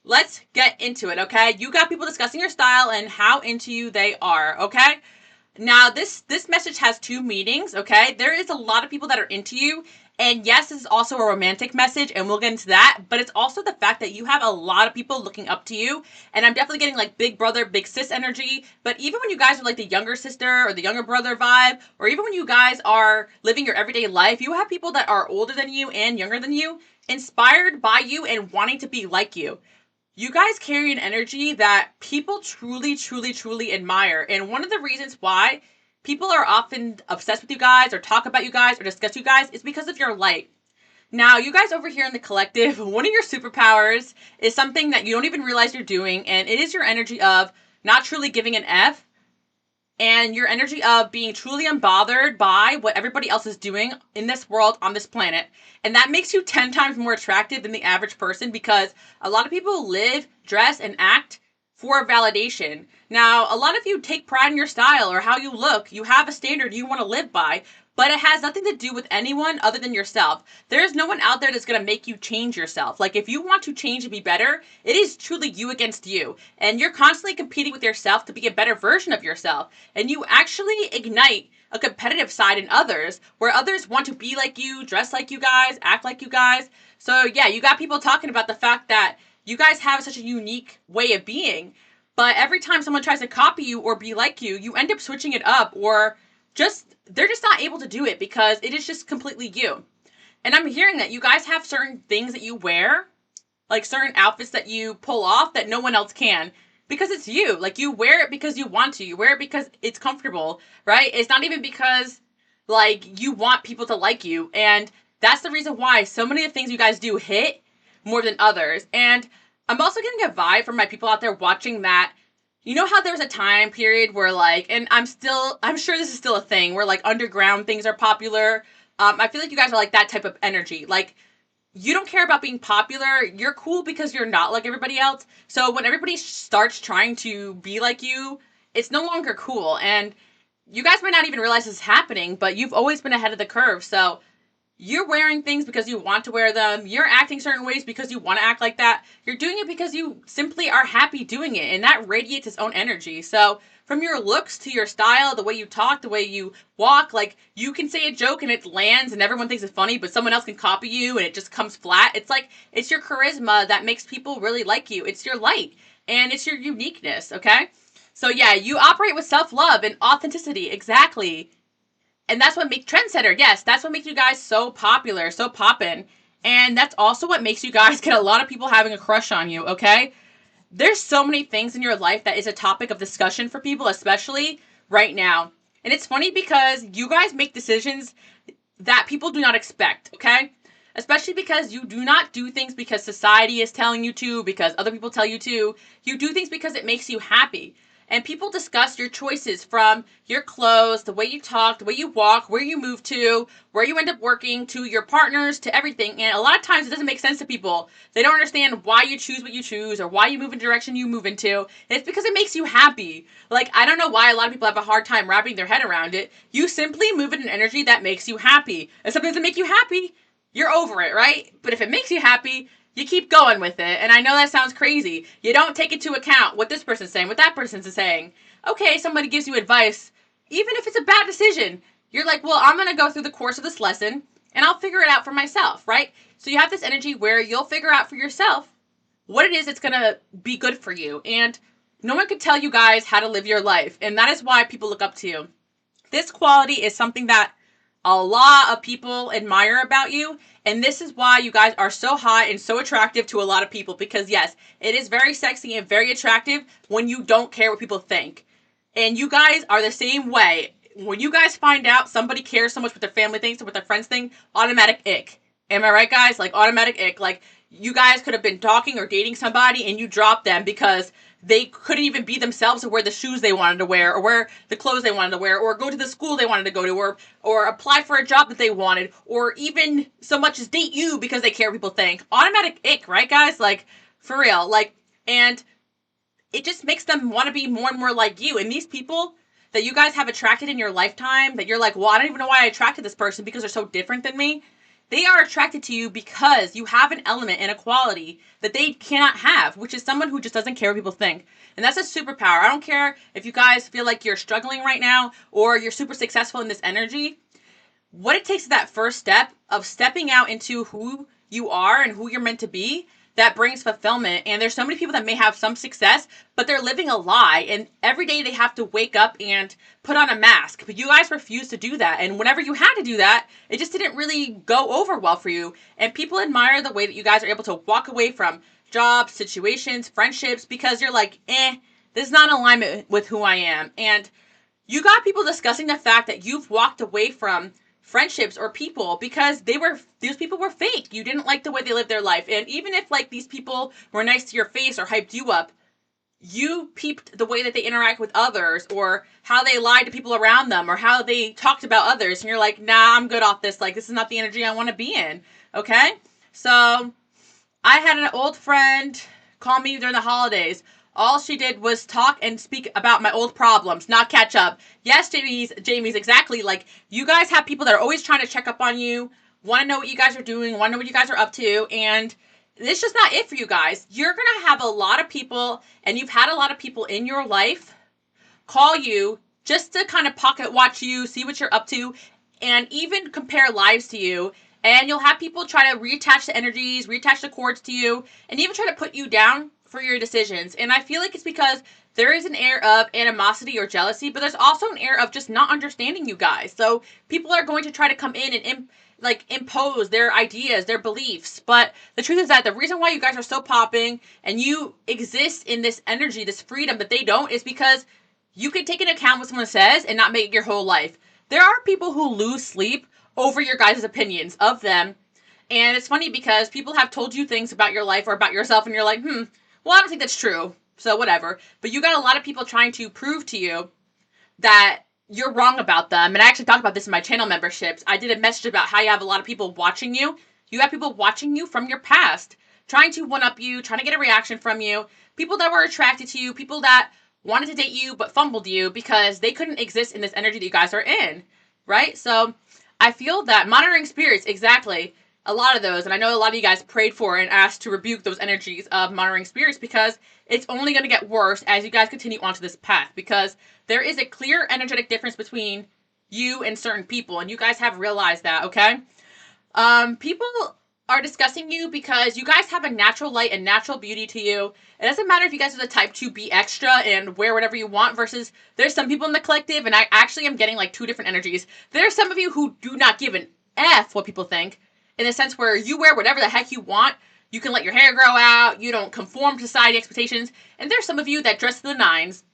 let's get into it, okay? You got people discussing your style and how into you they are, okay? Now, this message has two meanings, okay? There is a lot of people that are into you, and yes, this is also a romantic message, and we'll get into that, but it's also the fact that you have a lot of people looking up to you, and I'm definitely getting like big brother, big sis energy, but even when you guys are like the younger sister or the younger brother vibe, or even when you guys are living your everyday life, you have people that are older than you and younger than you, inspired by you and wanting to be like you. You guys carry an energy that people truly, truly, truly admire. And one of the reasons why people are often obsessed with you guys or talk about you guys or discuss you guys is because of your light. Now, you guys over here in the collective, one of your superpowers is something that you don't even realize you're doing, and it is your energy of not truly giving an F, and your energy of being truly unbothered by what everybody else is doing in this world, on this planet. And that makes you 10 times more attractive than the average person, because a lot of people live, dress, and act for validation. Now, a lot of you take pride in your style or how you look. You have a standard you want to live by, but it has nothing to do with anyone other than yourself. There is no one out there that's going to make you change yourself. Like, if you want to change and be better, it is truly you against you. And you're constantly competing with yourself to be a better version of yourself. And you actually ignite a competitive side in others, where others want to be like you, dress like you guys, act like you guys. So yeah, you got people talking about the fact that you guys have such a unique way of being, but every time someone tries to copy you or be like you end up switching it up, or they're just not able to do it because it is just completely you. And I'm hearing that you guys have certain things that you wear, like certain outfits that you pull off that no one else can, because it's you. Like, you wear it because you want to. You wear it because it's comfortable, right? It's not even because like you want people to like you. And that's the reason why so many of the things you guys do hit more than others. And I'm also getting a vibe from my people out there watching that. You know how there was a time period where, like, and I'm sure this is still a thing, where like underground things are popular. I feel like you guys are like that type of energy. Like, you don't care about being popular. You're cool because you're not like everybody else. So when everybody starts trying to be like you, it's no longer cool. And you guys might not even realize this is happening, but you've always been ahead of the curve. So you're wearing things because you want to wear them. You're acting certain ways because you want to act like that. You're doing it because you simply are happy doing it, and that radiates its own energy. So from your looks to your style, the way you talk, the way you walk, like, you can say a joke and it lands and everyone thinks it's funny, but someone else can copy you and it just comes flat. It's like, it's your charisma that makes people really like you. It's your light and it's your uniqueness, okay? So yeah, you operate with self-love and authenticity, exactly. And that's what makes trendsetter. Yes, that's what makes you guys so popular, so poppin'. And that's also what makes you guys get a lot of people having a crush on you, okay? There's so many things in your life that is a topic of discussion for people, especially right now. And it's funny because you guys make decisions that people do not expect, okay? Especially because you do not do things because society is telling you to, because other people tell you to. You do things because it makes you happy. And people discuss your choices, from your clothes, the way you talk, the way you walk, where you move to, where you end up working, to your partners, to everything. And a lot of times it doesn't make sense to people. They don't understand why you choose what you choose or why you move in the direction you move into. And it's because it makes you happy. Like, I don't know why a lot of people have a hard time wrapping their head around it. You simply move in an energy that makes you happy. And something doesn't make you happy, you're over it, right? But if it makes you happy, you keep going with it. And I know that sounds crazy. You don't take into account what this person's saying, what that person's saying. Okay, somebody gives you advice. Even if it's a bad decision, you're like, well, I'm going to go through the course of this lesson and I'll figure it out for myself, right? So you have this energy where you'll figure out for yourself what it is that's going to be good for you. And no one can tell you guys how to live your life. And that is why people look up to you. This quality is something that a lot of people admire about you, and this is why you guys are so hot and so attractive to a lot of people, because yes, it is very sexy and very attractive when you don't care what people think. And you guys are the same way. When you guys find out somebody cares so much what their family thinks or what their friends think, automatic ick. Am I right, guys? Like, automatic ick. Like, you guys could have been talking or dating somebody and you dropped them because they couldn't even be themselves or wear the shoes they wanted to wear or wear the clothes they wanted to wear or go to the school they wanted to go to or apply for a job that they wanted or even so much as date you because they care what people think. Automatic ick, right, guys? Like, for real. Like, and it just makes them want to be more and more like you. And these people that you guys have attracted in your lifetime that you're like, well, I don't even know why I attracted this person because they're so different than me. they are attracted to you because you have an element and a quality that they cannot have, which is someone who just doesn't care what people think. And that's a superpower. I don't care if you guys feel like you're struggling right now or you're super successful in this energy. What it takes is that first step of stepping out into who you are and who you're meant to be that brings fulfillment. And there's so many people that may have some success, but they're living a lie. And every day they have to wake up and put on a mask. But you guys refuse to do that. And whenever you had to do that, it just didn't really go over well for you. And people admire the way that you guys are able to walk away from jobs, situations, friendships, because you're like, this is not in alignment with who I am. And you got people discussing the fact that you've walked away from friendships or people because these people were fake. You didn't like the way they lived their life. And even if like these people were nice to your face or hyped you up, you peeped the way that they interact with others or how they lied to people around them or how they talked about others. And you're like, nah, I'm good off this. Like, this is not the energy I want to be in. Okay? So I had an old friend call me during the holidays. All she did was talk and speak about my old problems, not catch up. Yes, Jamie's exactly. Like, you guys have people that are always trying to check up on you, want to know what you guys are doing, want to know what you guys are up to, and it's just not it for you guys. You're going to have a lot of people, and you've had a lot of people in your life call you just to kind of pocket watch you, see what you're up to, and even compare lives to you. And you'll have people try to reattach the energies, reattach the cords to you, and even try to put you down for your decisions. And I feel like it's because there is an air of animosity or jealousy, but there's also an air of just not understanding you guys. So people are going to try to come in and impose their ideas, their beliefs. But the truth is that the reason why you guys are so popping and you exist in this energy, this freedom that they don't, is because you can take into account what someone says and not make it your whole life. There are people who lose sleep over your guys' opinions of them. And it's funny because people have told you things about your life or about yourself and you're like, well, I don't think that's true, so whatever. But you got a lot of people trying to prove to you that you're wrong about them. And I actually talked about this in my channel memberships. I did a message about how you have a lot of people watching you. You have people watching you from your past, trying to one-up you, trying to get a reaction from you. People that were attracted to you, people that wanted to date you but fumbled you because they couldn't exist in this energy that you guys are in, right? So I feel that monitoring spirits, exactly, a lot of those, and I know a lot of you guys prayed for and asked to rebuke those energies of monitoring spirits because it's only going to get worse as you guys continue onto this path, because there is a clear energetic difference between you and certain people, and you guys have realized that, okay? People are discussing you because you guys have a natural light and natural beauty to you. It doesn't matter if you guys are the type to be extra and wear whatever you want versus there's some people in the collective, and I actually am getting like two different energies. There's some of you who do not give an F what people think, in the sense where you wear whatever the heck you want. You can let your hair grow out. You don't conform to society expectations. And there's some of you that dress to the nines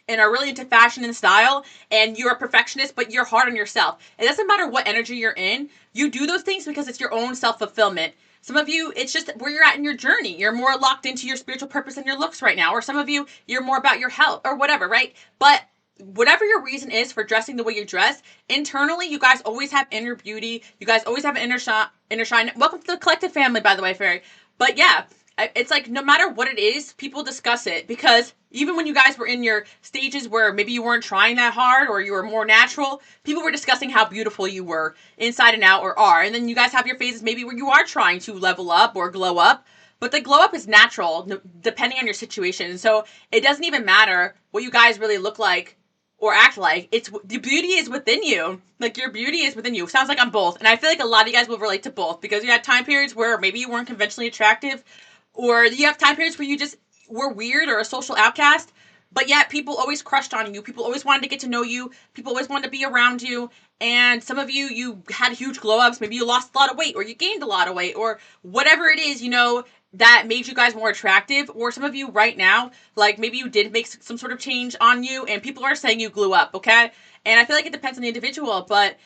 and are really into fashion and style, and you're a perfectionist, but you're hard on yourself. It doesn't matter what energy you're in. You do those things because it's your own self-fulfillment. Some of you, it's just where you're at in your journey. You're more locked into your spiritual purpose and your looks right now. Or some of you, you're more about your health or whatever, right? But whatever your reason is for dressing the way you dress, internally, you guys always have inner beauty. You guys always have an inner shine. Welcome to the collective family, by the way, Fairy. But yeah, it's like no matter what it is, people discuss it, because even when you guys were in your stages where maybe you weren't trying that hard or you were more natural, people were discussing how beautiful you were inside and out or are. And then you guys have your phases maybe where you are trying to level up or glow up. But the glow up is natural depending on your situation. So it doesn't even matter what you guys really look like or act like. It's the beauty is within you. Like, your beauty is within you. Sounds like I'm both. And I feel like a lot of you guys will relate to both, because you had time periods where maybe you weren't conventionally attractive, or you have time periods where you just were weird or a social outcast, but yet people always crushed on you. People always wanted to get to know you. People always wanted to be around you. And some of you, you had huge glow ups. Maybe you lost a lot of weight, or you gained a lot of weight, or whatever it is, that made you guys more attractive. Or some of you right now, like maybe you did make some sort of change on you and people are saying you blew up, okay? And I feel like it depends on the individual, but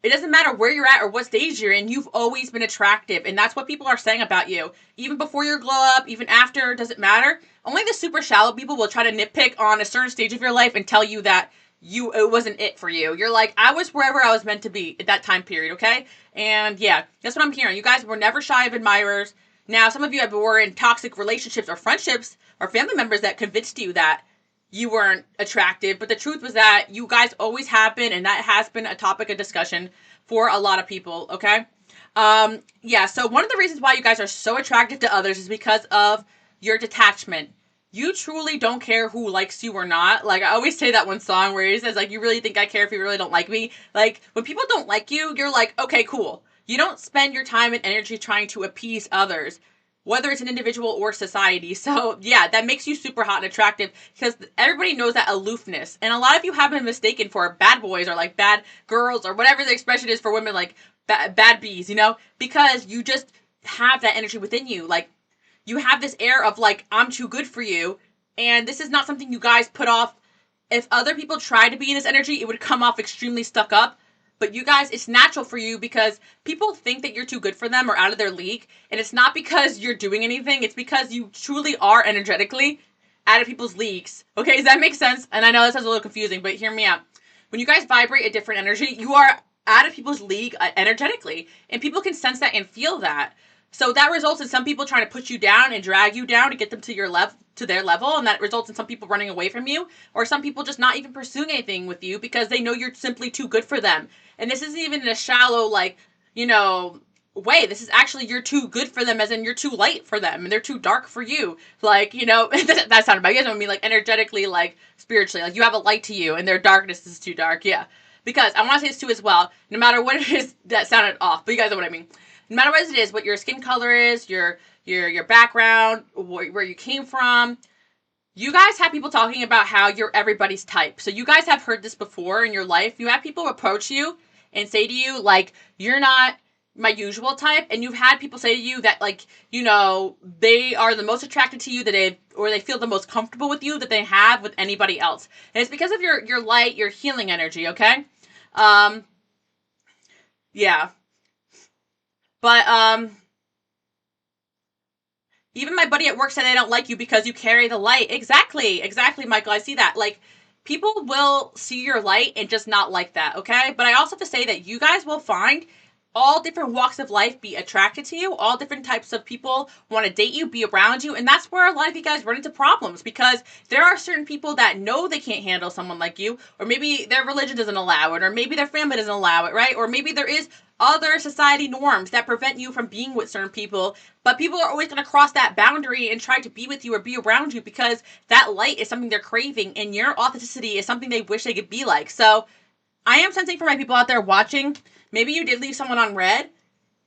it doesn't matter where you're at or what stage you're in. You've always been attractive, and that's what people are saying about you. Even before your glow up, even after, doesn't matter. Only the super shallow people will try to nitpick on a certain stage of your life and tell you that it wasn't it for you. You're like, I was wherever I was meant to be at that time period, okay? And yeah, that's what I'm hearing. You guys were never shy of admirers. Now, some of you were in toxic relationships or friendships or family members that convinced you that you weren't attractive, but the truth was that you guys always have been, and that has been a topic of discussion for a lot of people, okay? Yeah, so one of the reasons why you guys are so attracted to others is because of your detachment. You truly don't care who likes you or not. Like, I always say that one song where he says, like, you really think I care if you really don't like me? Like, when people don't like you, you're like, okay, cool. You don't spend your time and energy trying to appease others, whether it's an individual or society. So, yeah, that makes you super hot and attractive because everybody knows that aloofness. And a lot of you have been mistaken for bad boys or, like, bad girls or whatever the expression is for women, like, bad bees, you know? Because you just have that energy within you. Like, you have this air of, like, I'm too good for you. And this is not something you guys put off. If other people tried to be in this energy, it would come off extremely stuck up. But you guys, it's natural for you because people think that you're too good for them or out of their league. And it's not because you're doing anything. It's because you truly are energetically out of people's leagues. Okay, does that make sense? And I know this is a little confusing, but hear me out. When you guys vibrate a different energy, you are out of people's league energetically. And people can sense that and feel that. So that results in some people trying to put you down and drag you down to get them to your level, to their level, and that results in some people running away from you, or some people just not even pursuing anything with you because they know you're simply too good for them. And this isn't even in a shallow, like, you know, way. This is actually you're too good for them, as in you're too light for them, and they're too dark for you. Like, you know, that sounded bad. You guys know what I mean? Like, energetically, like, spiritually. Like, you have a light to you, and their darkness is too dark. Yeah. Because I want to say this too as well, no matter what it is that sounded off, but you guys know what I mean. No matter what it is, what your skin color is, your background, where you came from, you guys have people talking about how you're everybody's type. So you guys have heard this before in your life. You have people approach you and say to you, like, you're not my usual type. And you've had people say to you that, like, you know, they are the most attracted to you that they feel the most comfortable with you that they have with anybody else. And it's because of your light, your healing energy, okay? Yeah. But, even my buddy at work said they don't like you because you carry the light. Exactly, Michael. I see that. Like, people will see your light and just not like that, okay? But I also have to say that you guys will find all different walks of life be attracted to you. All different types of people want to date you, be around you. And that's where a lot of you guys run into problems because there are certain people that know they can't handle someone like you, or maybe their religion doesn't allow it, or maybe their family doesn't allow it, right? Or maybe there is other society norms that prevent you from being with certain people, but people are always going to cross that boundary and try to be with you or be around you because that light is something they're craving and your authenticity is something they wish they could be like. So I am sensing for my people out there watching, maybe you did leave someone on red,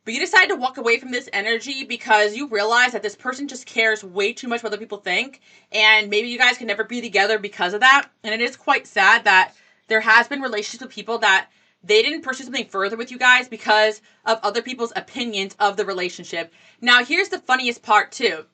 but you decided to walk away from this energy because you realize that this person just cares way too much what other people think, and maybe you guys can never be together because of that. And it is quite sad that there has been relationships with people that they didn't pursue something further with you guys because of other people's opinions of the relationship. Now, here's the funniest part, too.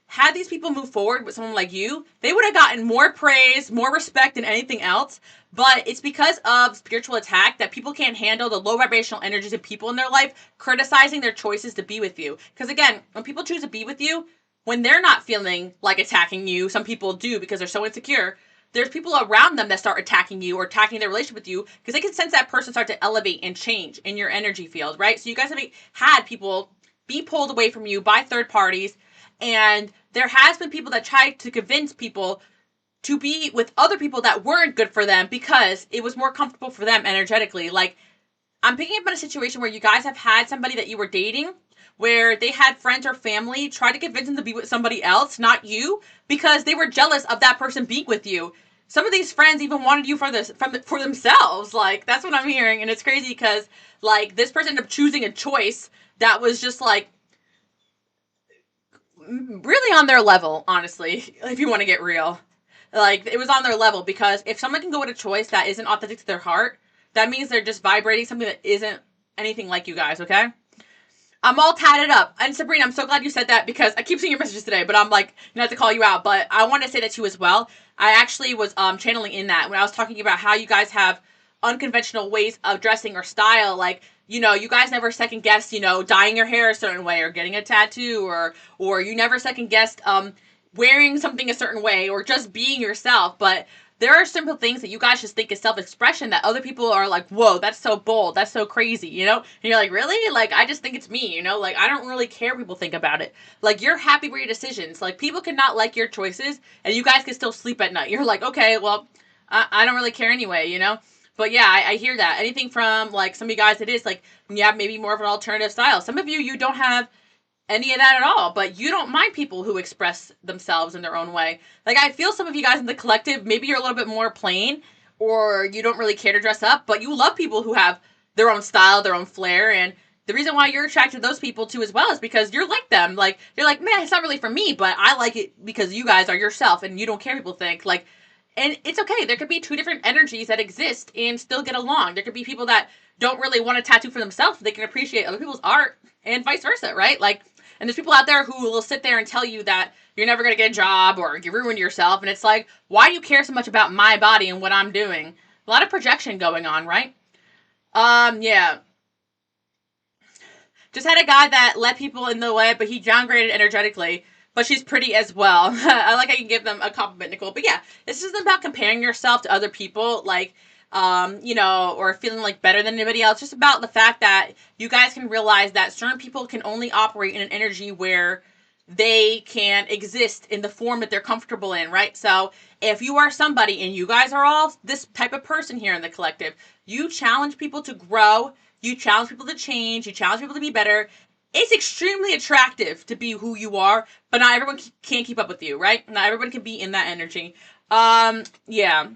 Had these people moved forward with someone like you, they would have gotten more praise, more respect than anything else. But it's because of spiritual attack that people can't handle the low vibrational energies of people in their life criticizing their choices to be with you. Because again, when people choose to be with you, when they're not feeling like attacking you, some people do because they're so insecure, there's people around them that start attacking you or attacking their relationship with you because they can sense that person start to elevate and change in your energy field, right? So you guys have had people be pulled away from you by third parties, and there has been people that try to convince people to be with other people that weren't good for them because it was more comfortable for them energetically. Like, I'm picking up on a situation where you guys have had somebody that you were dating where they had friends or family try to convince them to be with somebody else, not you, because they were jealous of that person being with you. Some of these friends even wanted you for themselves. Like, that's what I'm hearing. And it's crazy because, like, this person ended up choosing a choice that was just, like, really on their level, honestly, if you want to get real. Like, it was on their level because if someone can go with a choice that isn't authentic to their heart, that means they're just vibrating something that isn't anything like you guys, okay? I'm all tatted up. And Sabrina, I'm so glad you said that because I keep seeing your messages today, but I'm like, not to call you out, but I want to say that to you as well. I actually was channeling in that when I was talking about how you guys have unconventional ways of dressing or style. Like, you know, you guys never second guessed, you know, dyeing your hair a certain way or getting a tattoo, or you never second guessed wearing something a certain way or just being yourself. But there are simple things that you guys just think is self-expression that other people are like, whoa, that's so bold, that's so crazy, you know? And you're like, really? Like, I just think it's me, you know? Like, I don't really care what people think about it. Like, you're happy with your decisions. Like, people could not like your choices, and you guys can still sleep at night. You're like, okay, well, I don't really care anyway, you know? But yeah, I hear that. Anything from like some of you guys, it is like when you have maybe more of an alternative style. Some of you, you don't have any of that at all, but you don't mind people who express themselves in their own way. Like, I feel some of you guys in the collective, maybe you're a little bit more plain, or you don't really care to dress up, but you love people who have their own style, their own flair, and the reason why you're attracted to those people too as well is because you're like them. Like, you're like, man, it's not really for me, but I like it because you guys are yourself and you don't care what people think. Like, and it's okay. There could be two different energies that exist and still get along. There could be people that don't really want a tattoo for themselves. They can appreciate other people's art and vice versa, right? Like, and there's people out there who will sit there and tell you that you're never going to get a job or you ruin yourself. And it's like, why do you care so much about my body and what I'm doing? A lot of projection going on, right? Yeah. Just had a guy that let people in the way, but he downgraded energetically. But she's pretty as well. I like how you can give them a compliment, Nicole. But yeah, this isn't about comparing yourself to other people, like, you know, or feeling like better than anybody else. Just about the fact that you guys can realize that certain people can only operate in an energy where they can exist in the form that they're comfortable in, right? So if you are somebody, and you guys are all this type of person here in the collective, you challenge people to grow, you challenge people to change, you challenge people to be better. It's extremely attractive to be who you are, but not everyone can keep up with you, right? Not everyone can be in that energy. Yeah.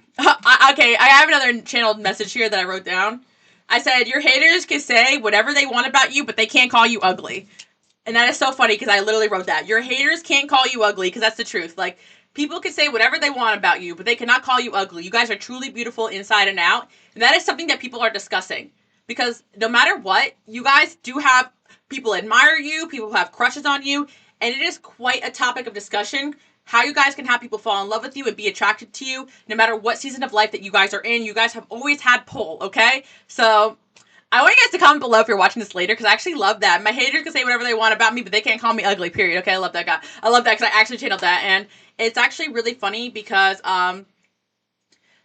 Okay, I have another channeled message here that I wrote down. I said, your haters can say whatever they want about you, but they can't call you ugly. And that is so funny because I literally wrote that. Your haters can't call you ugly because that's the truth. Like, people can say whatever they want about you, but they cannot call you ugly. You guys are truly beautiful inside and out. And that is something that people are discussing. Because no matter what, you guys do have people admire you, people have crushes on you, and it is quite a topic of discussion how you guys can have people fall in love with you and be attracted to you no matter what season of life that you guys are in. You guys have always had pull, okay? So I want you guys to comment below if you're watching this later because I actually love that. My haters can say whatever they want about me, but they can't call me ugly, period. Okay, I love that guy. I love that because I actually channeled that, and it's actually really funny because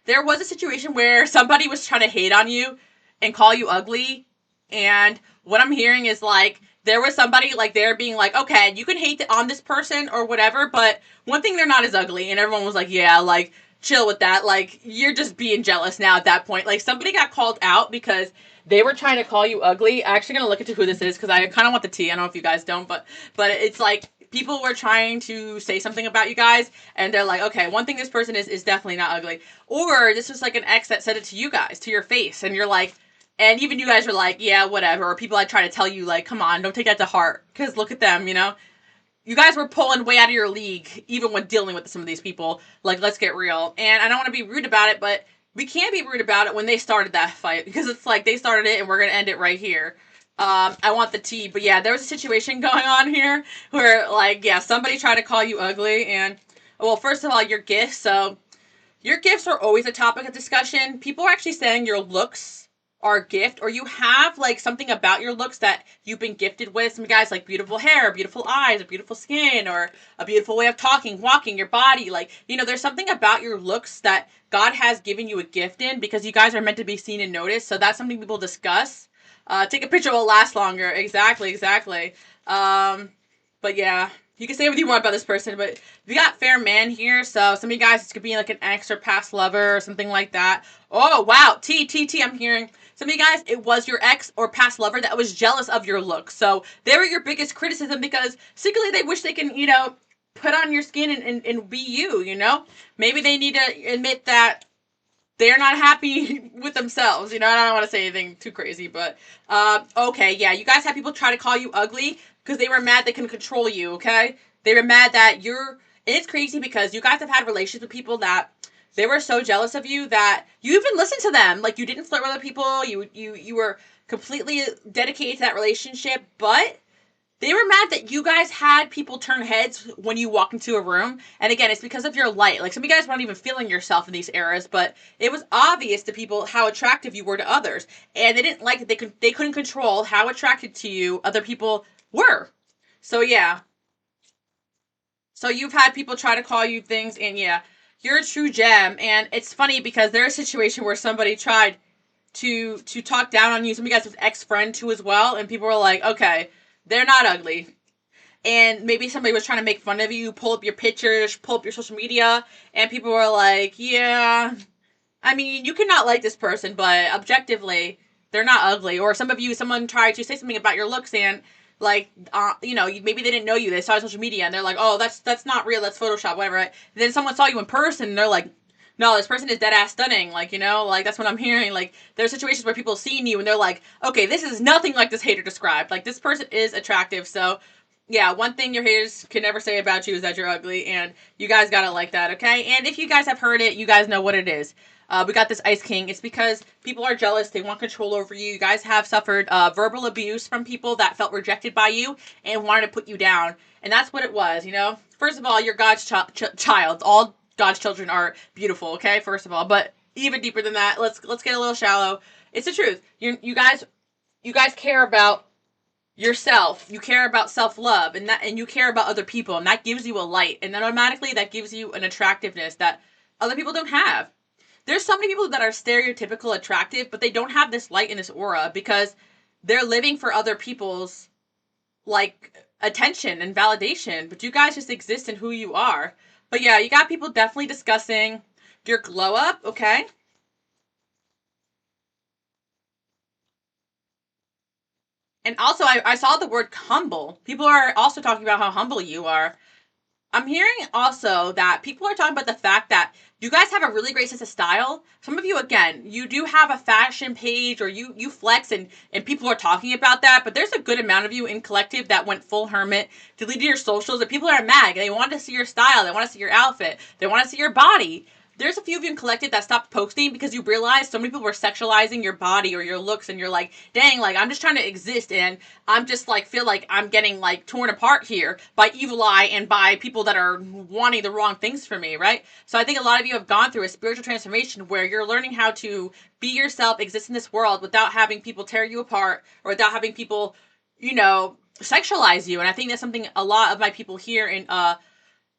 there was a situation where somebody was trying to hate on you and call you ugly, and what I'm hearing is like there was somebody like they're being like, okay, you can hate on this person or whatever, but one thing, they're not as ugly. And everyone was like, yeah, like chill with that. Like, you're just being jealous now at that point. Like, somebody got called out because they were trying to call you ugly. I'm actually gonna look into who this is because I kind of want the tea. I don't know if you guys don't, but it's like people were trying to say something about you guys, and they're like, okay, one thing this person is definitely not ugly. Or this was like an ex that said it to you guys, to your face, and you're like, and even you guys are like, yeah, whatever. Or people I try to tell you, like, come on, don't take that to heart. Because look at them, you know? You guys were pulling way out of your league, even when dealing with some of these people. Like, let's get real. And I don't want to be rude about it, but we can't be rude about it when they started that fight. Because it's like, they started it, and we're going to end it right here. I want the tea. But yeah, there was a situation going on here where, like, yeah, somebody tried to call you ugly. And, well, first of all, your gifts. So, your gifts are always a topic of discussion. People are actually saying your looks are a gift, or you have like something about your looks that you've been gifted with. Some guys like beautiful hair, beautiful eyes, or beautiful skin, or a beautiful way of talking, walking, your body. Like, you know, there's something about your looks that God has given you a gift in because you guys are meant to be seen and noticed. So that's something people discuss. Take a picture will last longer. Exactly. But yeah, you can say what you want about this person, but we got fair man here. So some of you guys, it could be like an ex or past lover or something like that. Oh, wow. I'm hearing some of you guys, it was your ex or past lover that was jealous of your look. So they were your biggest criticism because secretly they wish they can, you know, put on your skin and be you, you know? Maybe they need to admit that they're not happy with themselves. You know, I don't want to say anything too crazy, but okay, yeah, you guys had people try to call you ugly because they were mad they couldn't control you, okay? They were mad that and it's crazy because you guys have had relations with people that they were so jealous of you that you even listened to them. Like, you didn't flirt with other people. You were completely dedicated to that relationship, but they were mad that you guys had people turn heads when you walk into a room. And again, it's because of your light. Like, some of you guys weren't even feeling yourself in these eras, but it was obvious to people how attractive you were to others. And they didn't like it. They couldn't control how attracted to you other people were. So, yeah. So, you've had people try to call you things, and yeah, you're a true gem. And it's funny because there's a situation where somebody tried to talk down on you. Some of you guys' ex-friend too as well. And people were like, okay, they're not ugly. And maybe somebody was trying to make fun of you, pull up your pictures, pull up your social media. And people were like, yeah, I mean, you could not like this person, but objectively, they're not ugly. Or some of you, someone tried to say something about your looks and like, you know, maybe they didn't know you. They saw you on social media and they're like, oh, that's not real. That's Photoshop, whatever. Right? Then someone saw you in person and they're like, no, this person is dead ass stunning. Like, you know, like that's what I'm hearing. Like, there's situations where people seeing you and they're like, okay, this is nothing like this hater described. Like, this person is attractive. So, yeah, one thing your haters can never say about you is that you're ugly, and you guys gotta like that, okay? And if you guys have heard it, you guys know what it is. We got this Ice King. It's because people are jealous. They want control over you. You guys have suffered verbal abuse from people that felt rejected by you and wanted to put you down. And that's what it was, you know? First of all, you're God's child. All God's children are beautiful, okay? First of all. But even deeper than that, let's get a little shallow. It's the truth. You guys care about yourself. You care about self-love, and you care about other people, and that gives you a light. And then automatically that gives you an attractiveness that other people don't have. There's so many people that are stereotypical attractive, but they don't have this light and this aura because they're living for other people's like attention and validation. But you guys just exist in who you are. But yeah, you got people definitely discussing your glow up, okay? And also, I saw the word humble. People are also talking about how humble you are. I'm hearing also that people are talking about the fact that you guys have a really great sense of style. Some of you, again, you do have a fashion page or you flex and people are talking about that, but there's a good amount of you in collective that went full hermit, deleted your socials, and people are mad. They want to see your style. They want to see your outfit. They want to see your body. There's a few of you in collective that stopped posting because you realized so many people were sexualizing your body or your looks, and you're like, dang, like I'm just trying to exist, and I'm just like feel like I'm getting like torn apart here by evil eye and by people that are wanting the wrong things for me, right? So I think a lot of you have gone through a spiritual transformation where you're learning how to be yourself, exist in this world without having people tear you apart or without having people, you know, sexualize you. And I think that's something a lot of my people here in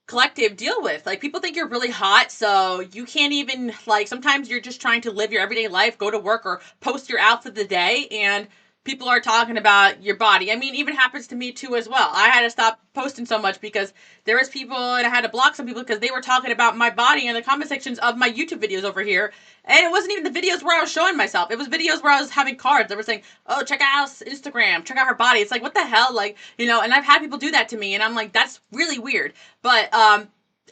collective deal with. Like, people think you're really hot, so you can't even, like, sometimes you're just trying to live your everyday life, go to work, or post your outfit of the day, and people are talking about your body. I mean, even happens to me too as well. I had to stop posting so much because there was people, and I had to block some people because they were talking about my body in the comment sections of my YouTube videos over here. And it wasn't even the videos where I was showing myself. It was videos where I was having cards that were saying, oh, check out Instagram, check out her body. It's like, what the hell? Like, you know, and I've had people do that to me, and I'm like, that's really weird. But,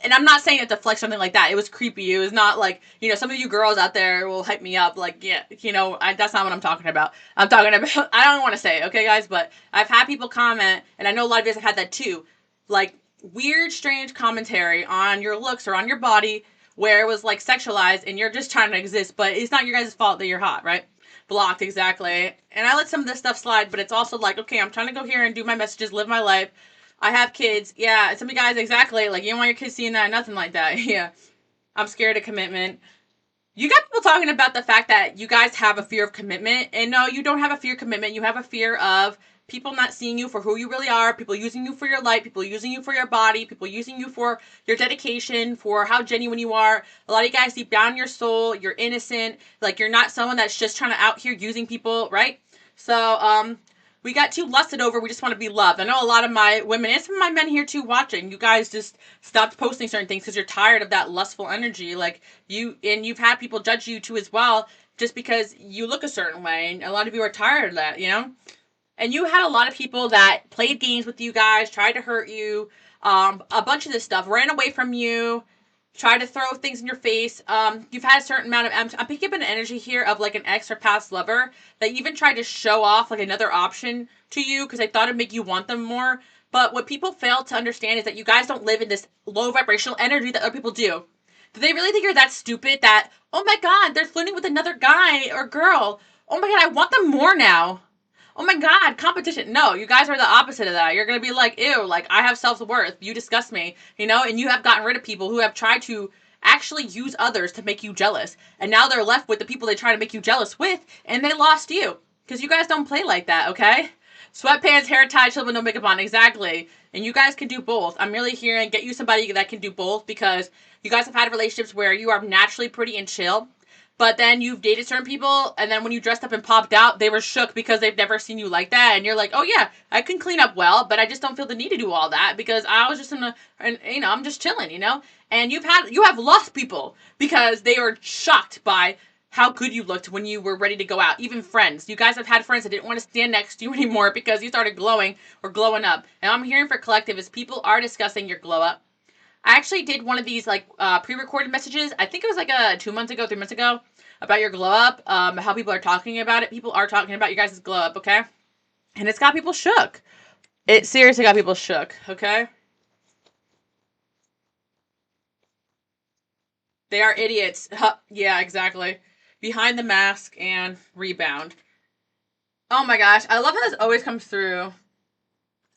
and I'm not saying it to flex something like that. It was creepy. It was not like, you know, some of you girls out there will hype me up. Like, yeah, you know, that's not what I'm talking about. I'm talking about, I don't want to say it, okay, guys? But I've had people comment, and I know a lot of you guys have had that too. Like, weird, strange commentary on your looks or on your body where it was like sexualized and you're just trying to exist, but it's not your guys' fault that you're hot, right? Blocked, exactly. And I let some of this stuff slide, but it's also like, okay, I'm trying to go here and do my messages, live my life. I have kids. Yeah, some of you guys, exactly. Like, you don't want your kids seeing that, nothing like that. Yeah. I'm scared of commitment. You got people talking about the fact that you guys have a fear of commitment. And no, you don't have a fear of commitment. You have a fear of people not seeing you for who you really are, people using you for your light, people using you for your body, people using you for your dedication, for how genuine you are. A lot of you guys, deep down in your soul, you're innocent. Like, you're not someone that's just trying to out here using people, right? So, we got too lusted over. We just want to be loved. I know a lot of my women and some of my men here too watching. You guys just stopped posting certain things because you're tired of that lustful energy. Like, you've had people judge you too as well just because you look a certain way. And a lot of you are tired of that, you know? And you had a lot of people that played games with you guys, tried to hurt you, a bunch of this stuff, ran away from you, tried to throw things in your face. You've had a certain amount of, I'm picking up an energy here of like an ex or past lover that even tried to show off like another option to you because they thought it'd make you want them more. But what people fail to understand is that you guys don't live in this low vibrational energy that other people do. Do they really think you're that stupid that, oh my God, they're flirting with another guy or girl? Oh my God, I want them more now. Oh my God, competition. No, you guys are the opposite of that. You're going to be like, ew, like, I have self-worth. You disgust me, you know? And you have gotten rid of people who have tried to actually use others to make you jealous. And now they're left with the people they try to make you jealous with, and they lost you. Because you guys don't play like that, okay? Sweatpants, hair tied, children, no makeup on. Exactly. And you guys can do both. I'm really hearing, get you somebody that can do both because you guys have had relationships where you are naturally pretty and chill. But then you've dated certain people, and then when you dressed up and popped out, they were shook because they've never seen you like that. And you're like, oh yeah, I can clean up well, but I just don't feel the need to do all that because I was just and you know, I'm just chilling, you know? And you have lost people because they are shocked by how good you looked when you were ready to go out. Even friends. You guys have had friends that didn't want to stand next to you anymore because you started glowing or glowing up. And I'm hearing for collective is people are discussing your glow up. I actually did one of these like pre-recorded messages. I think it was like 2 months ago, 3 months ago, about your glow up. How people are talking about it. People are talking about you guys' glow up, okay? And it's got people shook. It seriously got people shook, okay? They are idiots. Yeah, exactly. Behind the mask and rebound. Oh my gosh, I love how this always comes through.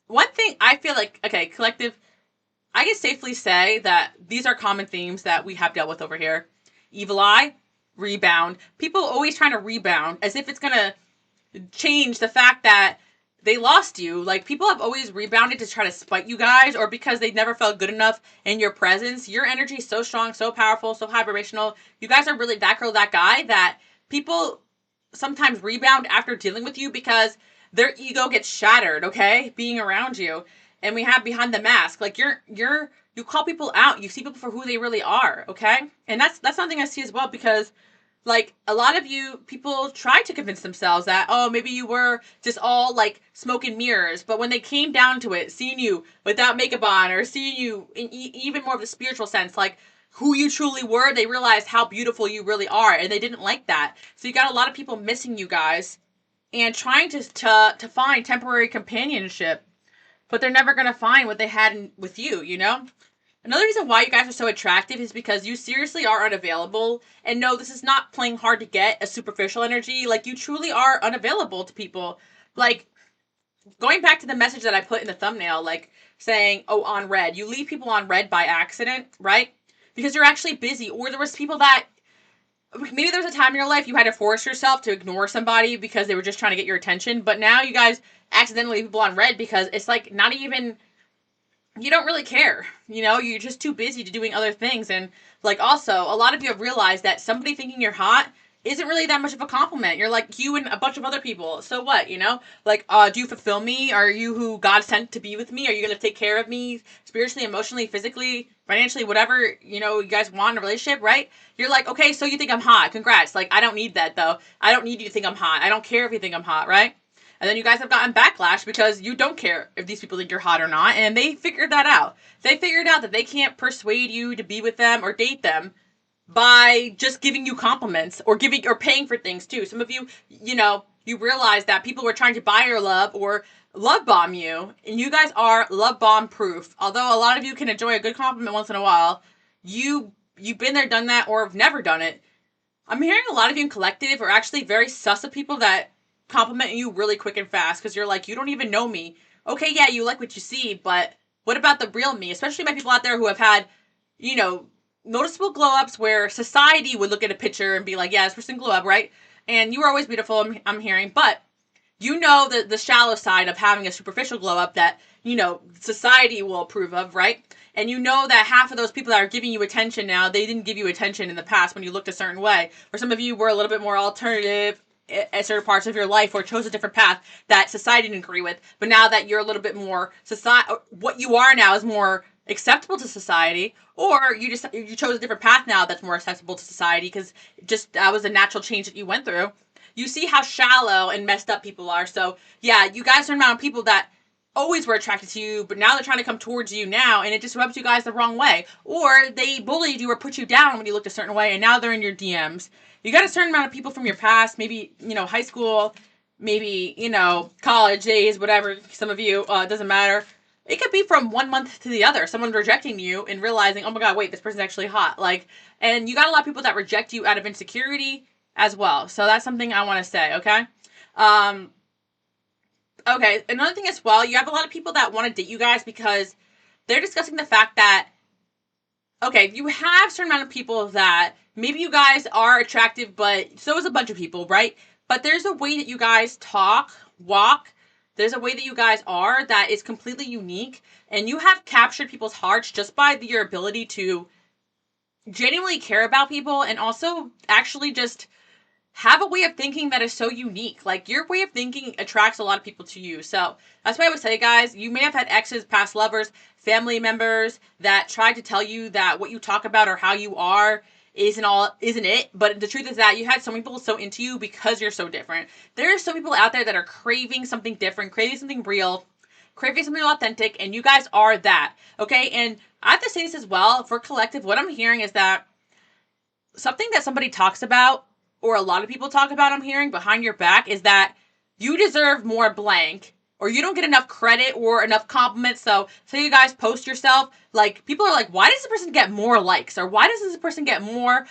One thing I feel like, okay, collective, I can safely say that these are common themes that we have dealt with over here. Evil eye, rebound. People always trying to rebound as if it's gonna change the fact that they lost you. Like, people have always rebounded to try to spite you guys, or because they never felt good enough in your presence. Your energy is so strong, so powerful, so vibrational. You guys are really that girl, that guy, that people sometimes rebound after dealing with you because their ego gets shattered, okay, being around you. And we have behind the mask, like, you call people out, you see people for who they really are, okay? And that's something I see as well, because like, a lot of you people try to convince themselves that, oh, maybe you were just all like smoke and mirrors. But when they came down to it, seeing you without makeup on, or seeing you in even more of the spiritual sense, like who you truly were, they realized how beautiful you really are, and they didn't like that. So you got a lot of people missing you guys and trying to find temporary companionship, but they're never gonna find what they had with you, you know? Another reason why you guys are so attractive is because you seriously are unavailable. And no, this is not playing hard to get a superficial energy. Like, you truly are unavailable to people. Like, going back to the message that I put in the thumbnail, like saying, oh, on red. You leave people on red by accident, right? Because you're actually busy. Or there was people that, maybe there was a time in your life you had to force yourself to ignore somebody because they were just trying to get your attention. But now you guys accidentally leave people on red because it's like not even, you don't really care. You know, you're just too busy to doing other things. And like, also, a lot of you have realized that somebody thinking you're hot isn't really that much of a compliment. You're like you and a bunch of other people. So what, you know? Like, do you fulfill me? Are you who God sent to be with me? Are you going to take care of me spiritually, emotionally, physically, financially, whatever, you know, you guys want in a relationship, right? You're like, okay, so you think I'm hot. Congrats. Like, I don't need that, though. I don't need you to think I'm hot. I don't care if you think I'm hot, right? And then you guys have gotten backlash because you don't care if these people think you're hot or not. And they figured that out. They figured out that they can't persuade you to be with them or date them by just giving you compliments or paying for things too. Some of you, you know, you realize that people were trying to buy your love or love bomb you. And you guys are love bomb proof. Although a lot of you can enjoy a good compliment once in a while, you've been there, done that, or have never done it. I'm hearing a lot of you in collective are actually very sus of people that compliment you really quick and fast because you're like, you don't even know me. Okay, yeah, you like what you see, but what about the real me? Especially by people out there who have had, you know, noticeable glow ups where society would look at a picture and be like, yeah, this person glow up, right? And you were always beautiful, I'm hearing, but you know the shallow side of having a superficial glow up that, you know, society will approve of, right? And you know that half of those people that are giving you attention now, they didn't give you attention in the past when you looked a certain way. Or some of you were a little bit more alternative at certain parts of your life or chose a different path that society didn't agree with. But now that you're a little bit more what you are now is more acceptable to society, or you chose a different path now that's more acceptable to society because just that was a natural change that you went through. You see how shallow and messed up people are. So yeah, you guys are around people that always were attracted to you, but now they're trying to come towards you now, and it just rubs you guys the wrong way. Or they bullied you or put you down when you looked a certain way, and now they're in your DMs. You got a certain amount of people from your past, maybe, you know, high school, maybe, you know, college days, whatever, some of you, it doesn't matter. It could be from 1 month to the other, someone rejecting you and realizing, oh my god, wait, this person's actually hot. Like, and you got a lot of people that reject you out of insecurity as well. So that's something I want to say, okay? Okay, another thing as well, you have a lot of people that want to date you guys because they're discussing the fact that, okay, you have a certain amount of people that maybe you guys are attractive, but so is a bunch of people, right? But there's a way that you guys talk, walk, there's a way that you guys are that is completely unique, and you have captured people's hearts just by your ability to genuinely care about people and also actually just have a way of thinking that is so unique. Like, your way of thinking attracts a lot of people to you. So that's why I would say, guys, you may have had exes, past lovers family members that try to tell you that what you talk about or how you are isn't it. But the truth is that you had so many people so into you because you're so different. There are so many people out there that are craving something different, craving something real, craving something authentic, and you guys are that. Okay, and I have to say this as well for collective. What I'm hearing is that something that somebody talks about, or a lot of people talk about, I'm hearing behind your back, is that you deserve more blank, or you don't get enough credit or enough compliments. So you guys post yourself, like, people are like, why does this person get more likes, or why does this person get more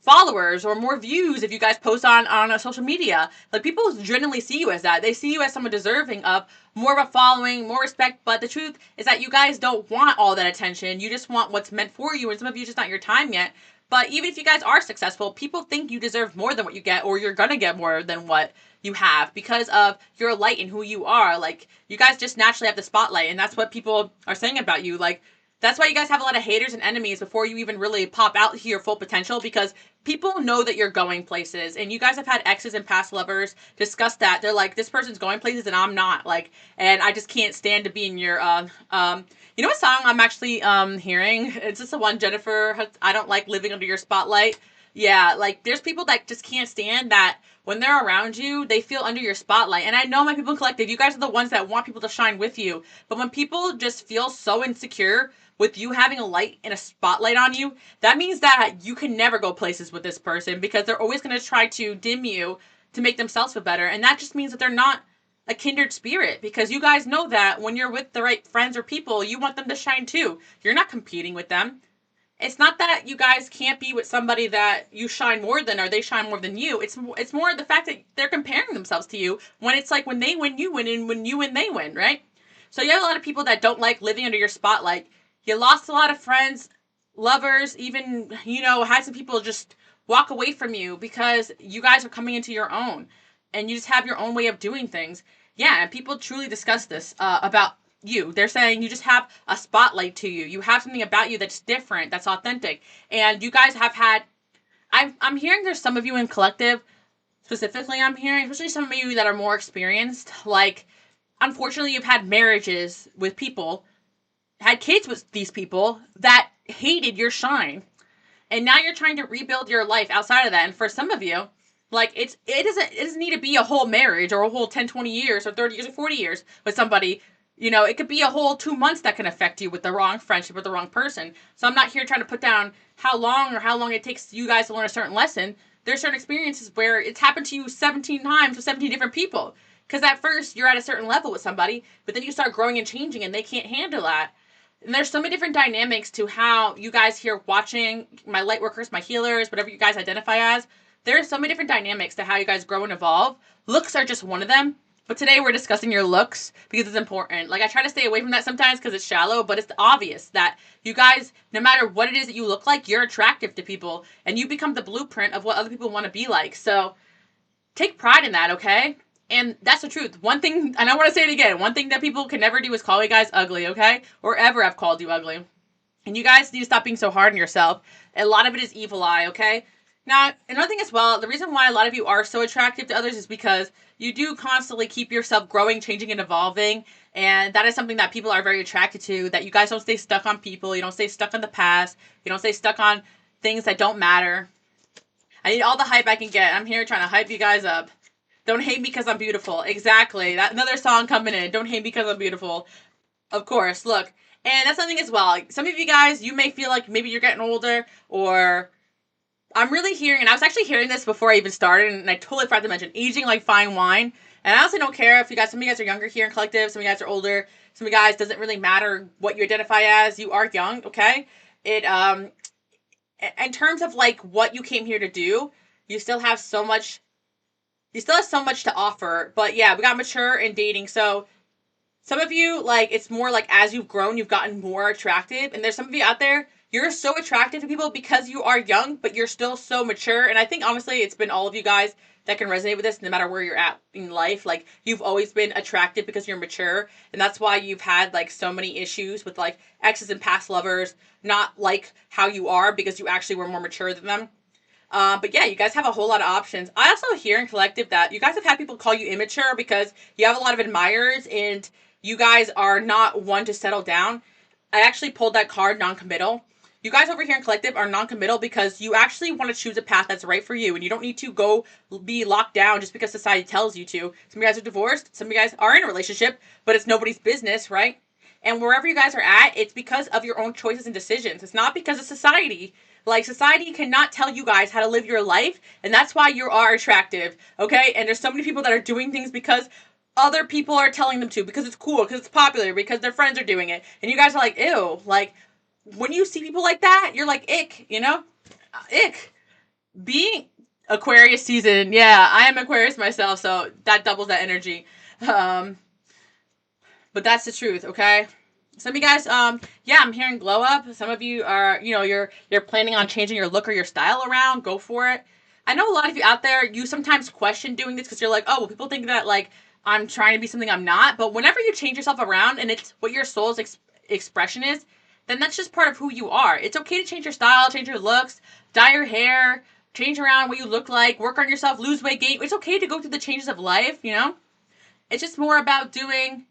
followers or more views if you guys post on a social media? Like, people generally see you as that. They see you as someone deserving of more of a following, more respect. But the truth is that you guys don't want all that attention. You just want what's meant for you, and some of you just not your time yet. But even if you guys are successful, people think you deserve more than what you get, or you're gonna get more than what you have because of your light and who you are. Like, you guys just naturally have the spotlight, and that's what people are saying about you. Like, that's why you guys have a lot of haters and enemies before you even really pop out to your full potential, because people know that you're going places. And you guys have had exes and past lovers discuss that. They're like, this person's going places and I'm not. Like, and I just can't stand to be in your you know what song I'm actually hearing? It's just the one, Jennifer, I don't like living under your spotlight. Yeah, like, there's people that just can't stand that when they're around you, they feel under your spotlight. And I know my people in collective, you guys are the ones that want people to shine with you. But when people just feel so insecure with you having a light and a spotlight on you, that means that you can never go places with this person, because they're always going to try to dim you to make themselves feel better. And that just means that they're not a kindred spirit, because you guys know that when you're with the right friends or people, you want them to shine too. You're not competing with them. It's not that you guys can't be with somebody that you shine more than, or they shine more than you. It's more the fact that they're comparing themselves to you, when it's like, when they win, you win, and when you win, they win, right? So you have a lot of people that don't like living under your spotlight. You lost a lot of friends, lovers, even, had some people just walk away from you because you guys are coming into your own, and you just have your own way of doing things. Yeah, and people truly discuss this about you. They're saying you just have a spotlight to you. You have something about you that's different, that's authentic. And you guys have had, I'm hearing there's some of you in collective, specifically I'm hearing, especially some of you that are more experienced, like, unfortunately you've had marriages with people, had kids with these people that hated your shine. And now you're trying to rebuild your life outside of that. And for some of you, like, it doesn't need to be a whole marriage or a whole 10, 20 years or 30 years or 40 years with somebody. It could be a whole 2 months that can affect you with the wrong friendship with the wrong person. So I'm not here trying to put down how long it takes you guys to learn a certain lesson. There's certain experiences where it's happened to you 17 times with 17 different people. Because at first you're at a certain level with somebody, but then you start growing and changing, and they can't handle that. And there's so many different dynamics to how you guys here watching, my light workers, my healers, whatever you guys identify as. There are so many different dynamics to how you guys grow and evolve. Looks are just one of them. But today we're discussing your looks because it's important. Like, I try to stay away from that sometimes because it's shallow, but it's obvious that you guys, no matter what it is that you look like, you're attractive to people, and you become the blueprint of what other people want to be like. So take pride in that, okay? And that's the truth. One thing, and I want to say it again, one thing that people can never do is call you guys ugly, okay? Or ever have called you ugly. And you guys need to stop being so hard on yourself. A lot of it is evil eye, okay? Now, another thing as well, the reason why a lot of you are so attractive to others is because you do constantly keep yourself growing, changing, and evolving. And that is something that people are very attracted to, that you guys don't stay stuck on people. You don't stay stuck on the past. You don't stay stuck on things that don't matter. I need all the hype I can get. I'm here trying to hype you guys up. Don't hate me because I'm beautiful. Exactly. That another song coming in. Don't hate me because I'm beautiful. Of course. Look. And that's something as well. Some of you guys, you may feel like maybe you're getting older, or I'm really hearing, and I was actually hearing this before I even started, and I totally forgot to mention, aging like fine wine. And I honestly don't care if you guys, some of you guys are younger here in collective, some of you guys are older, some of you guys, doesn't really matter what you identify as, you are young, okay? In terms of like what you came here to do, you still have so much to offer. But yeah, we got mature and dating. So some of you, like, it's more like as you've grown, you've gotten more attractive. And there's some of you out there, you're so attractive to people because you are young, but you're still so mature. And I think, honestly, it's been all of you guys that can resonate with this, no matter where you're at in life. Like, you've always been attractive because you're mature. And that's why you've had, like, so many issues with, like, exes and past lovers not like how you are because you actually were more mature than them. But yeah, you guys have a whole lot of options. I also hear in collective that you guys have had people call you immature because you have a lot of admirers and you guys are not one to settle down. I actually pulled that card, non-committal. You guys over here in Collective are non-committal because you actually want to choose a path that's right for you, and you don't need to go be locked down just because society tells you to. Some of you guys are divorced, some of you guys are in a relationship, but it's nobody's business, right? And wherever you guys are at, it's because of your own choices and decisions. It's not because of society. Like, society cannot tell you guys how to live your life, and that's why you are attractive, okay? And there's so many people that are doing things because other people are telling them to, because it's cool, because it's popular, because their friends are doing it. And you guys are like, ew. Like, when you see people like that, you're like, ick, you know? Ick. Being Aquarius season, yeah, I am Aquarius myself, so that doubles that energy. But that's the truth, okay? Some of you guys, yeah, I'm hearing glow up. Some of you are, you know, you're planning on changing your look or your style around. Go for it. I know a lot of you out there, you sometimes question doing this because you're like, oh, well, people think that, like, I'm trying to be something I'm not. But whenever you change yourself around and it's what your soul's expression is, then that's just part of who you are. It's okay to change your style, change your looks, dye your hair, change around what you look like, work on yourself, lose weight, gain. It's okay to go through the changes of life, you know? It's just more about doing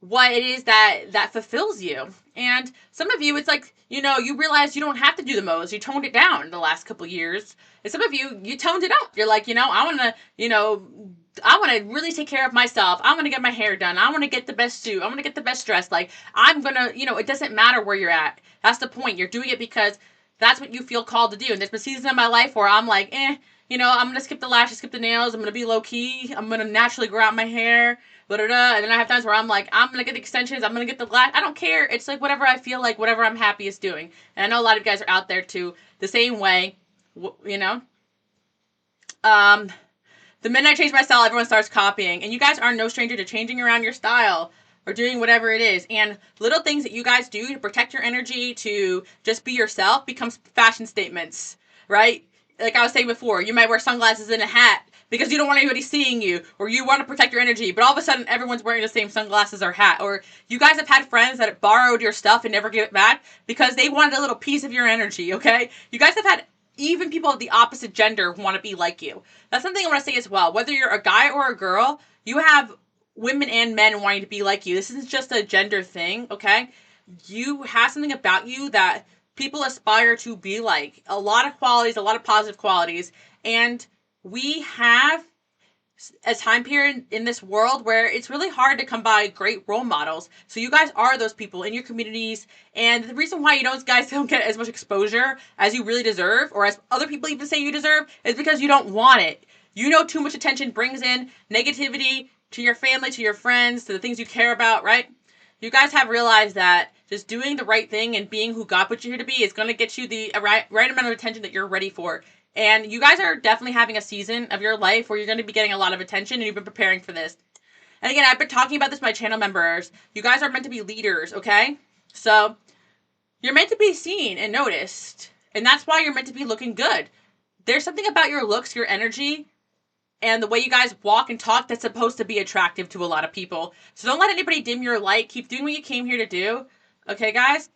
what it is that fulfills you. And some of you, it's like, you know, you realize you don't have to do the most. You toned it down the last couple years. And some of you toned it up. You're like, you know, I want to really take care of myself. I want to get my hair done. I want to get the best suit. I want to get the best dress. Like, I'm going to, you know, it doesn't matter where you're at. That's the point. You're doing it because that's what you feel called to do. And there's been seasons in my life where I'm like, you know, I'm going to skip the lashes, skip the nails. I'm going to be low key. I'm going to naturally grow out my hair. And then I have times where I'm like, I'm going to get extensions. I'm going to get the lash. I don't care. It's like whatever I feel like, whatever I'm happiest doing. And I know a lot of you guys are out there too, the same way, you know. The minute I change my style, everyone starts copying. And you guys are no stranger to changing around your style or doing whatever it is. And little things that you guys do to protect your energy, to just be yourself, becomes fashion statements, right? Like I was saying before, you might wear sunglasses and a hat because you don't want anybody seeing you, or you want to protect your energy, but all of a sudden everyone's wearing the same sunglasses or hat. Or you guys have had friends that borrowed your stuff and never give it back because they wanted a little piece of your energy, okay? You guys have had even people of the opposite gender want to be like you. That's something I want to say as well. Whether you're a guy or a girl, you have women and men wanting to be like you. This isn't just a gender thing, okay? You have something about you that people aspire to be like. A lot of qualities, a lot of positive qualities. And we have a time period in this world where it's really hard to come by great role models. So you guys are those people in your communities. And the reason why guys don't get as much exposure as you really deserve, or as other people even say you deserve, is because you don't want it. You know, too much attention brings in negativity to your family, to your friends, to the things you care about, right? You guys have realized that just doing the right thing and being who God put you here to be is going to get you the right amount of attention that you're ready for. And you guys are definitely having a season of your life where you're going to be getting a lot of attention, and you've been preparing for this. And again, I've been talking about this with my channel members. You guys are meant to be leaders, okay? So you're meant to be seen and noticed. And that's why you're meant to be looking good. There's something about your looks, your energy, and the way you guys walk and talk that's supposed to be attractive to a lot of people. So don't let anybody dim your light. Keep doing what you came here to do. Okay, guys?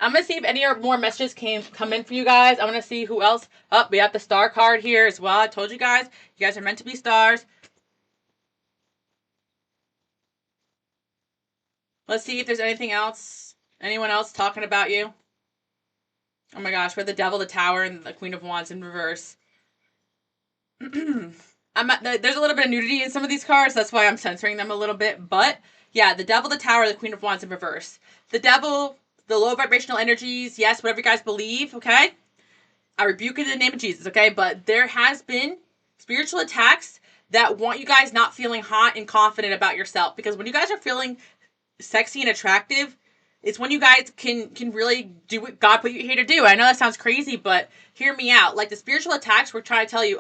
I'm going to see if any more messages come in for you guys. I want to see who else. Oh, we have the star card here as well. I told you guys are meant to be stars. Let's see if there's anything else. Anyone else talking about you? Oh my gosh, we're the Devil, the Tower, and the Queen of Wands in reverse. There's a little bit of nudity in some of these cards. That's why I'm censoring them a little bit. But yeah, the Devil, the Tower, the Queen of Wands in reverse. The Devil, the low vibrational energies, yes, whatever you guys believe, okay? I rebuke it in the name of Jesus, okay? But there has been spiritual attacks that want you guys not feeling hot and confident about yourself. Because when you guys are feeling sexy and attractive, it's when you guys can really do what God put you here to do. I know that sounds crazy, but hear me out. Like the spiritual attacks, we're trying to tell you,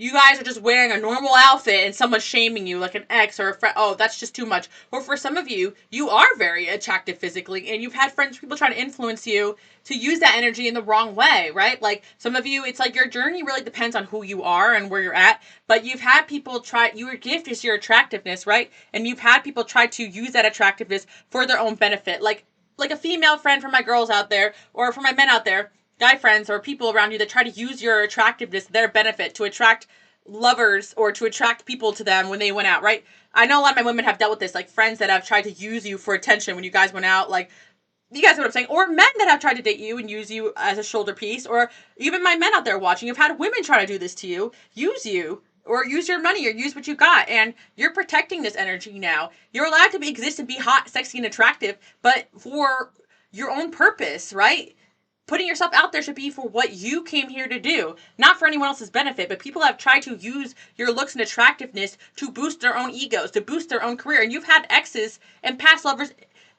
you guys are just wearing a normal outfit and someone's shaming you, like an ex or a friend. Oh, that's just too much. Or for some of you, you are very attractive physically, and you've had people trying to influence you to use that energy in the wrong way, right? Like some of you, it's like your journey really depends on who you are and where you're at. But you've had people your gift is your attractiveness, right? And you've had people try to use that attractiveness for their own benefit. Like a female friend for my girls out there, or for my men out there, guy friends or people around you that try to use your attractiveness, their benefit, to attract lovers or to attract people to them when they went out, right? I know a lot of my women have dealt with this, like friends that have tried to use you for attention when you guys went out, like, you guys know what I'm saying? Or men that have tried to date you and use you as a shoulder piece, or even my men out there watching have had women try to do this to you, use you, or use your money, or use what you got, and you're protecting this energy now. You're allowed to exist and be hot, sexy, and attractive, but for your own purpose, right? Putting yourself out there should be for what you came here to do, not for anyone else's benefit. But people have tried to use your looks and attractiveness to boost their own egos, to boost their own career. And you've had exes and past lovers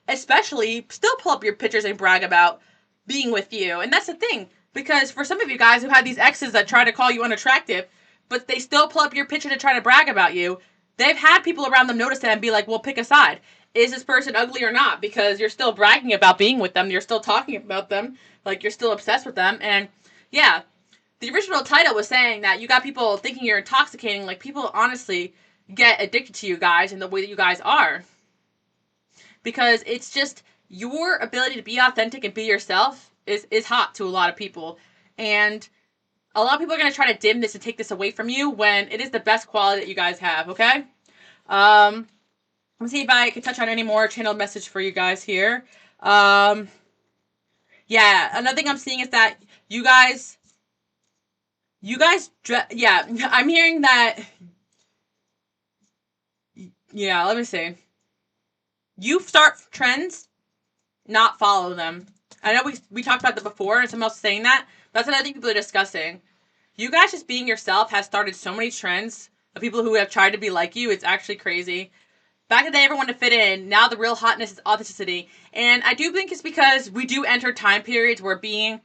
especially still pull up your pictures and brag about being with you. And that's the thing, because for some of you guys who had these exes that try to call you unattractive, but they still pull up your picture to try to brag about you, they've had people around them notice that and be like, well, pick a side. Is this person ugly or not? Because you're still bragging about being with them. You're still talking about them. Like, you're still obsessed with them. And yeah, the original title was saying that you got people thinking you're intoxicating. Like, people honestly get addicted to you guys and the way that you guys are. Because it's just your ability to be authentic and be yourself is hot to a lot of people. And a lot of people are going to try to dim this and take this away from you when it is the best quality that you guys have, okay? Let me see if I can touch on any more channeled message for you guys here. Yeah, another thing I'm seeing is that you guys, yeah, I'm hearing that, yeah, let me see. You start trends, not follow them. I know we talked about that before, and someone else saying that. That's another thing people are discussing. You guys just being yourself has started so many trends of people who have tried to be like you. It's actually crazy. Back in the day, everyone to fit in. Now the real hotness is authenticity. And I do think it's because we do enter time periods where being,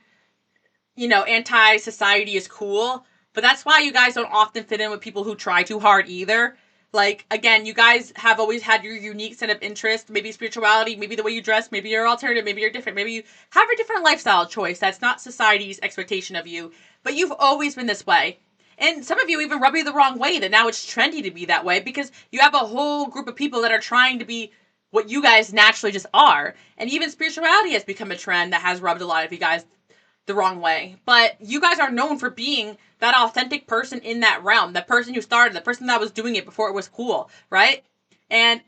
anti-society is cool. But that's why you guys don't often fit in with people who try too hard either. Like, again, you guys have always had your unique set of interests, maybe spirituality, maybe the way you dress, maybe you're alternative, maybe you're different, maybe you have a different lifestyle choice that's not society's expectation of you, but you've always been this way. And some of you even rub you the wrong way, that now it's trendy to be that way because you have a whole group of people that are trying to be what you guys naturally just are. And even spirituality has become a trend that has rubbed a lot of you guys the wrong way. But you guys are known for being that authentic person in that realm, the person who started, the person that was doing it before it was cool, right? And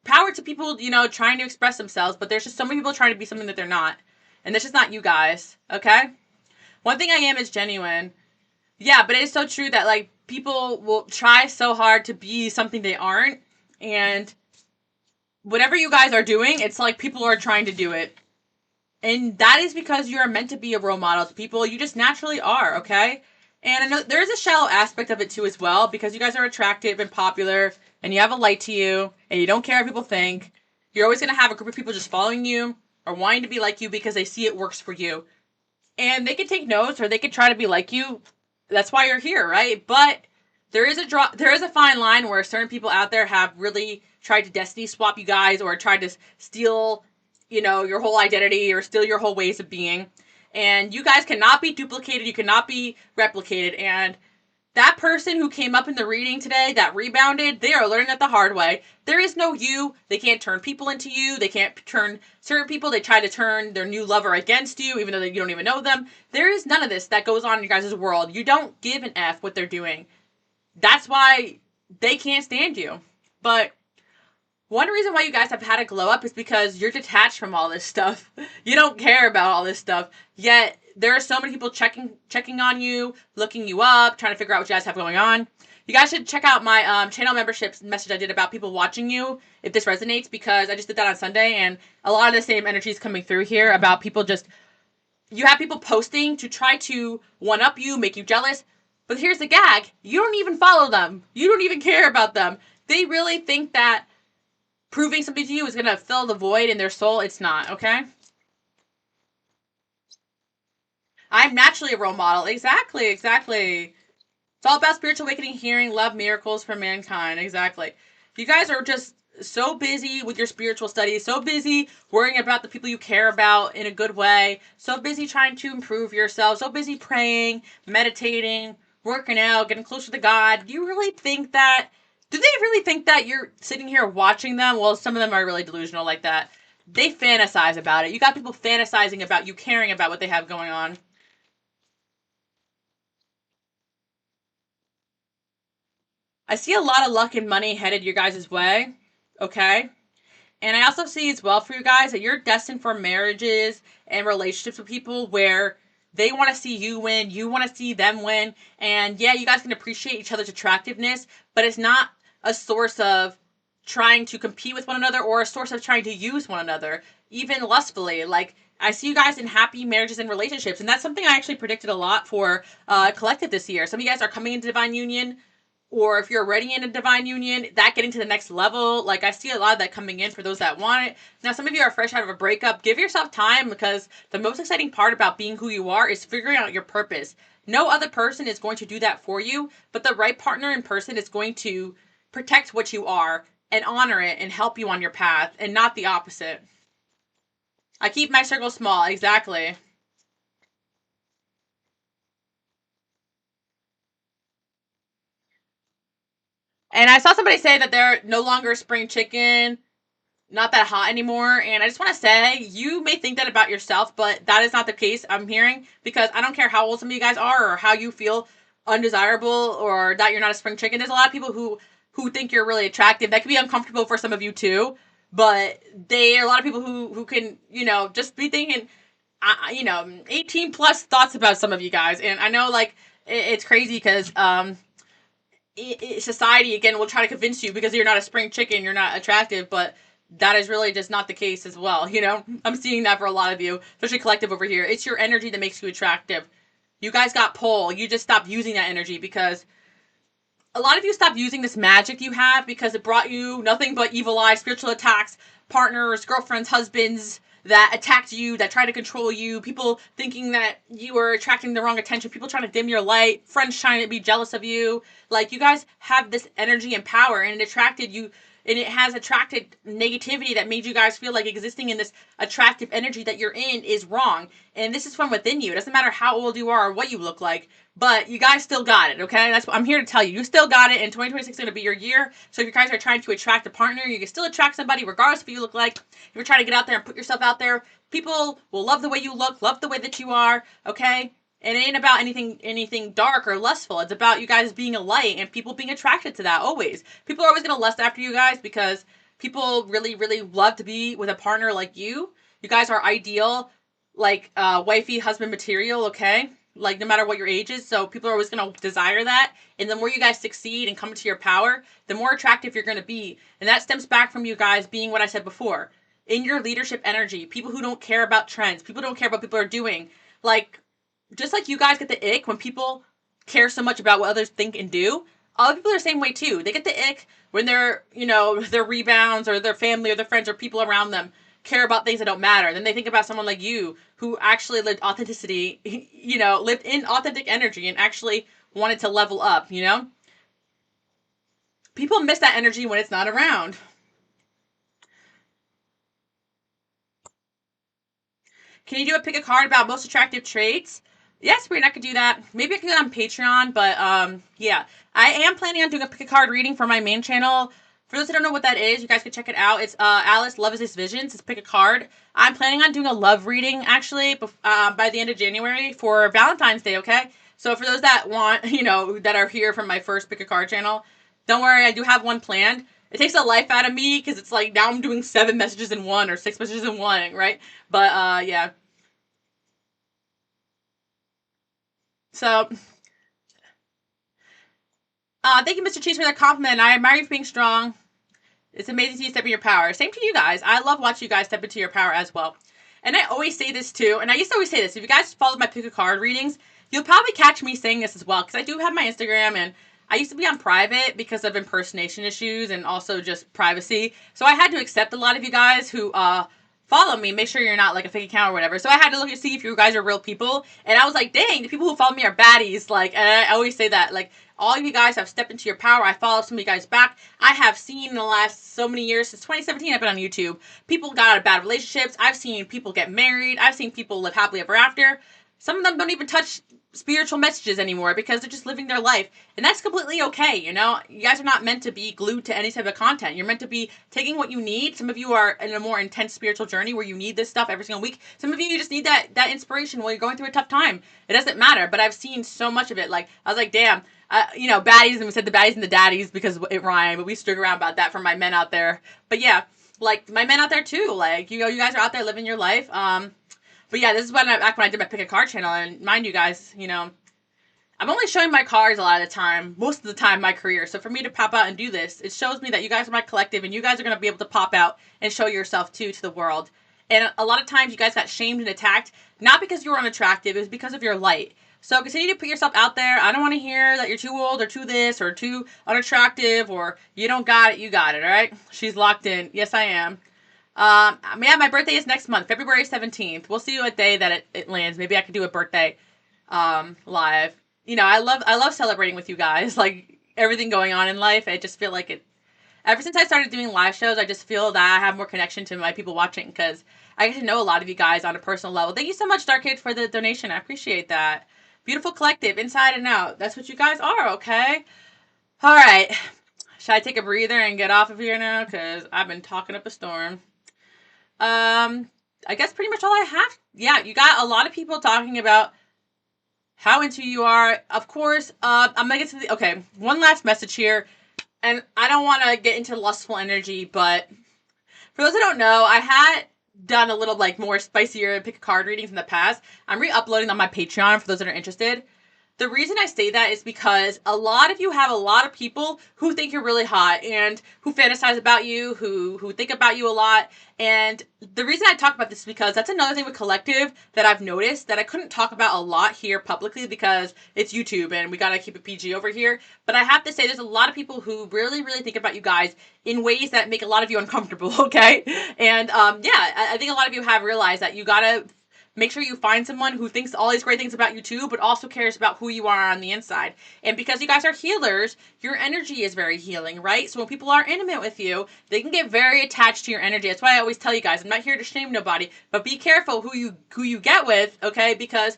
power to people, trying to express themselves, but there's just so many people trying to be something that they're not. And that's just not you guys, okay? One thing I am is genuine. Yeah, but it is so true that, like, people will try so hard to be something they aren't. And whatever you guys are doing, it's like people are trying to do it. And that is because you're meant to be a role model to people. You just naturally are, okay? And I know there's a shallow aspect of it too as well, because you guys are attractive and popular, and you have a light to you, and you don't care what people think. You're always going to have a group of people just following you or wanting to be like you because they see it works for you. And they can take notes or they can try to be like you. That's why you're here, right? But there is a fine line where certain people out there have really tried to destiny swap you guys or tried to steal your whole identity or steal your whole ways of being. And you guys cannot be duplicated. You cannot be replicated. And that person who came up in the reading today that rebounded, they are learning that the hard way. There is no you. They can't turn people into you. They can't turn certain people. They try to turn their new lover against you, even though you don't even know them. There is none of this that goes on in your guys' world. You don't give an F what they're doing. That's why they can't stand you. But one reason why you guys have had a glow up is because you're detached from all this stuff. You don't care about all this stuff. Yet there are so many people checking on you, looking you up, trying to figure out what you guys have going on. You guys should check out my channel memberships message I did about people watching you, if this resonates, because I just did that on Sunday, and a lot of the same energy is coming through here about people you have people posting to try to one-up you, make you jealous, but here's the gag. You don't even follow them. You don't even care about them. They really think that proving something to you is going to fill the void in their soul. It's not, okay? I'm naturally a role model. Exactly. It's all about spiritual awakening, hearing, love, miracles for mankind. Exactly. You guys are just so busy with your spiritual studies, so busy worrying about the people you care about in a good way, so busy trying to improve yourself, so busy praying, meditating, working out, getting closer to God. Do you really think that... Do they really think that you're sitting here watching them? Well, some of them are really delusional like that. They fantasize about it. You got people fantasizing about you caring about what they have going on. I see a lot of luck and money headed your guys' way, okay? And I also see as well for you guys that you're destined for marriages and relationships with people where they want to see you win, you want to see them win, and yeah, you guys can appreciate each other's attractiveness, but it's not a source of trying to compete with one another or a source of trying to use one another, even lustfully. Like, I see you guys in happy marriages and relationships, and that's something I actually predicted a lot for Collective this year. Some of you guys are coming into divine union, or if you're already in a divine union, that getting to the next level. Like, I see a lot of that coming in for those that want it. Now, some of you are fresh out of a breakup. Give yourself time, because the most exciting part about being who you are is figuring out your purpose. No other person is going to do that for you, but the right partner in person is going to protect what you are and honor it and help you on your path, and not the opposite. I keep my circle small, exactly. And I saw somebody say that they're no longer spring chicken, not that hot anymore. And I just want to say, you may think that about yourself, but that is not the case, I'm hearing, because I don't care how old some of you guys are or how you feel undesirable or that you're not a spring chicken. There's a lot of people who think you're really attractive. That can be uncomfortable for some of you too, but there are a lot of people who can, just be thinking, 18 plus thoughts about some of you guys. And I know, like, it's crazy because society again will try to convince you because you're not a spring chicken, you're not attractive, but that is really just not the case as well. I'm seeing that for a lot of you, especially Collective over here. It's your energy that makes you attractive. You guys got pull. You just stopped using that energy, because a lot of you stopped using this magic you have because it brought you nothing but evil eye, spiritual attacks, partners, girlfriends, husbands that attacked you, that tried to control you, people thinking that you were attracting the wrong attention, people trying to dim your light, friends trying to be jealous of you. Like, you guys have this energy and power, and it attracted you, and it has attracted negativity that made you guys feel like existing in this attractive energy that you're in is wrong. And this is from within you. It doesn't matter how old you are or what you look like, but you guys still got it, okay? That's what I'm here to tell you. You still got it, and 2026 is going to be your year. So if you guys are trying to attract a partner, you can still attract somebody regardless of what you look like. If you're trying to get out there and put yourself out there, people will love the way you look, love the way that you are, okay? And it ain't about anything dark or lustful. It's about you guys being a light and people being attracted to that always. People are always going to lust after you guys because people really, really love to be with a partner like you. You guys are ideal, like wifey, husband material, okay? Like, no matter what your age is. So people are always going to desire that. And the more you guys succeed and come into your power, the more attractive you're going to be. And that stems back from you guys being what I said before. In your leadership energy, people who don't care about trends, people don't care about what people are doing. Like, just like you guys get the ick when people care so much about what others think and do, other people are the same way too. They get the ick when their rebounds or their family or their friends or people around them care about things that don't matter. Then they think about someone like you who actually lived authenticity, lived in authentic energy and actually wanted to level up, People miss that energy when it's not around. Can you do a pick a card about most attractive traits? Yes, Brian, I could do that. Maybe I could do that on Patreon, but yeah. I am planning on doing a pick a card reading for my main channel. For those that don't know what that is, you guys can check it out. It's Alice Love Is This Visions. It's pick a card. I'm planning on doing a love reading, actually, by the end of January for Valentine's Day, okay? So for those that want, that are here from my first pick a card channel, don't worry, I do have one planned. It takes a life out of me because it's like now I'm doing 7 messages in one or 6 messages in one, right? But yeah. So, thank you, Mr. Cheese, for that compliment. I admire you for being strong. It's amazing to see you step in your power. Same to you guys. I love watching you guys step into your power as well. And I always say this too, and I used to always say this. If you guys follow my pick a card readings, you'll probably catch me saying this as well, because I do have my Instagram, and I used to be on private because of impersonation issues and also just privacy. So I had to accept a lot of you guys who follow me. Make sure you're not like a fake account or whatever. So I had to look to see if you guys are real people. And I was like, dang, the people who follow me are baddies. Like, and I always say that. Like, all of you guys have stepped into your power. I follow some of you guys back. I have seen in the last so many years, since 2017 I've been on YouTube, people got out of bad relationships. I've seen people get married. I've seen people live happily ever after. Some of them don't even touch spiritual messages anymore because they're just living their life. And that's completely okay, you know? You guys are not meant to be glued to any type of content. You're meant to be taking what you need. Some of you are in a more intense spiritual journey where you need this stuff every single week. Some of you just need that inspiration while you're going through a tough time. It doesn't matter, but I've seen so much of it. Like, I was like, damn, you know, baddies, and we said the baddies and the daddies because it rhymed, but we stood around about that for my men out there. But yeah, like, my men out there too. Like, you know, you guys are out there living your life. But yeah, this is back when I did my pick a card channel, and mind you guys, you know, I'm only showing my cards a lot of the time, most of the time in my career. So for me to pop out and do this, it shows me that you guys are my collective, and you guys are going to be able to pop out and show yourself too to the world. And a lot of times you guys got shamed and attacked, not because you were unattractive, it was because of your light. So continue to put yourself out there. I don't want to hear that you're too old or too this or too unattractive or you don't got it, you got it, all right? She's locked in. Yes, I am. Yeah, my birthday is next month, February 17th. We'll see what day that it lands. Maybe I could do a birthday live. You know, I love celebrating with you guys. Like, everything going on in life, I just feel like it. Ever since I started doing live shows, I just feel that I have more connection to my people watching because I get to know a lot of you guys on a personal level. Thank you so much, Dark Kid, for the donation. I appreciate that. Beautiful collective, inside and out. That's what you guys are, okay? All right. Should I take a breather and get off of here now? Because I've been talking up a storm. I guess pretty much all I have. Yeah, you got a lot of people talking about how into you are. Of course, I'm gonna get to the, okay, one last message here. And I don't want to get into lustful energy, but for those who don't know, I had done a little like more spicier pick a card readings in the past. I'm re-uploading on my Patreon for those that are interested. The reason I say that is because a lot of you have a lot of people who think you're really hot and who fantasize about you, who think about you a lot. And the reason I talk about this is because that's another thing with collective that I've noticed that I couldn't talk about a lot here publicly because it's YouTube and we gotta keep it PG over here. But I have to say there's a lot of people who really, really think about you guys in ways that make a lot of you uncomfortable, okay? And yeah, I think a lot of you have realized that you gotta make sure you find someone who thinks all these great things about you too, but also cares about who you are on the inside. And because you guys are healers, your energy is very healing, right? So when people are intimate with you, they can get very attached to your energy. That's why I always tell you guys, I'm not here to shame nobody, but be careful who you get with, okay? Because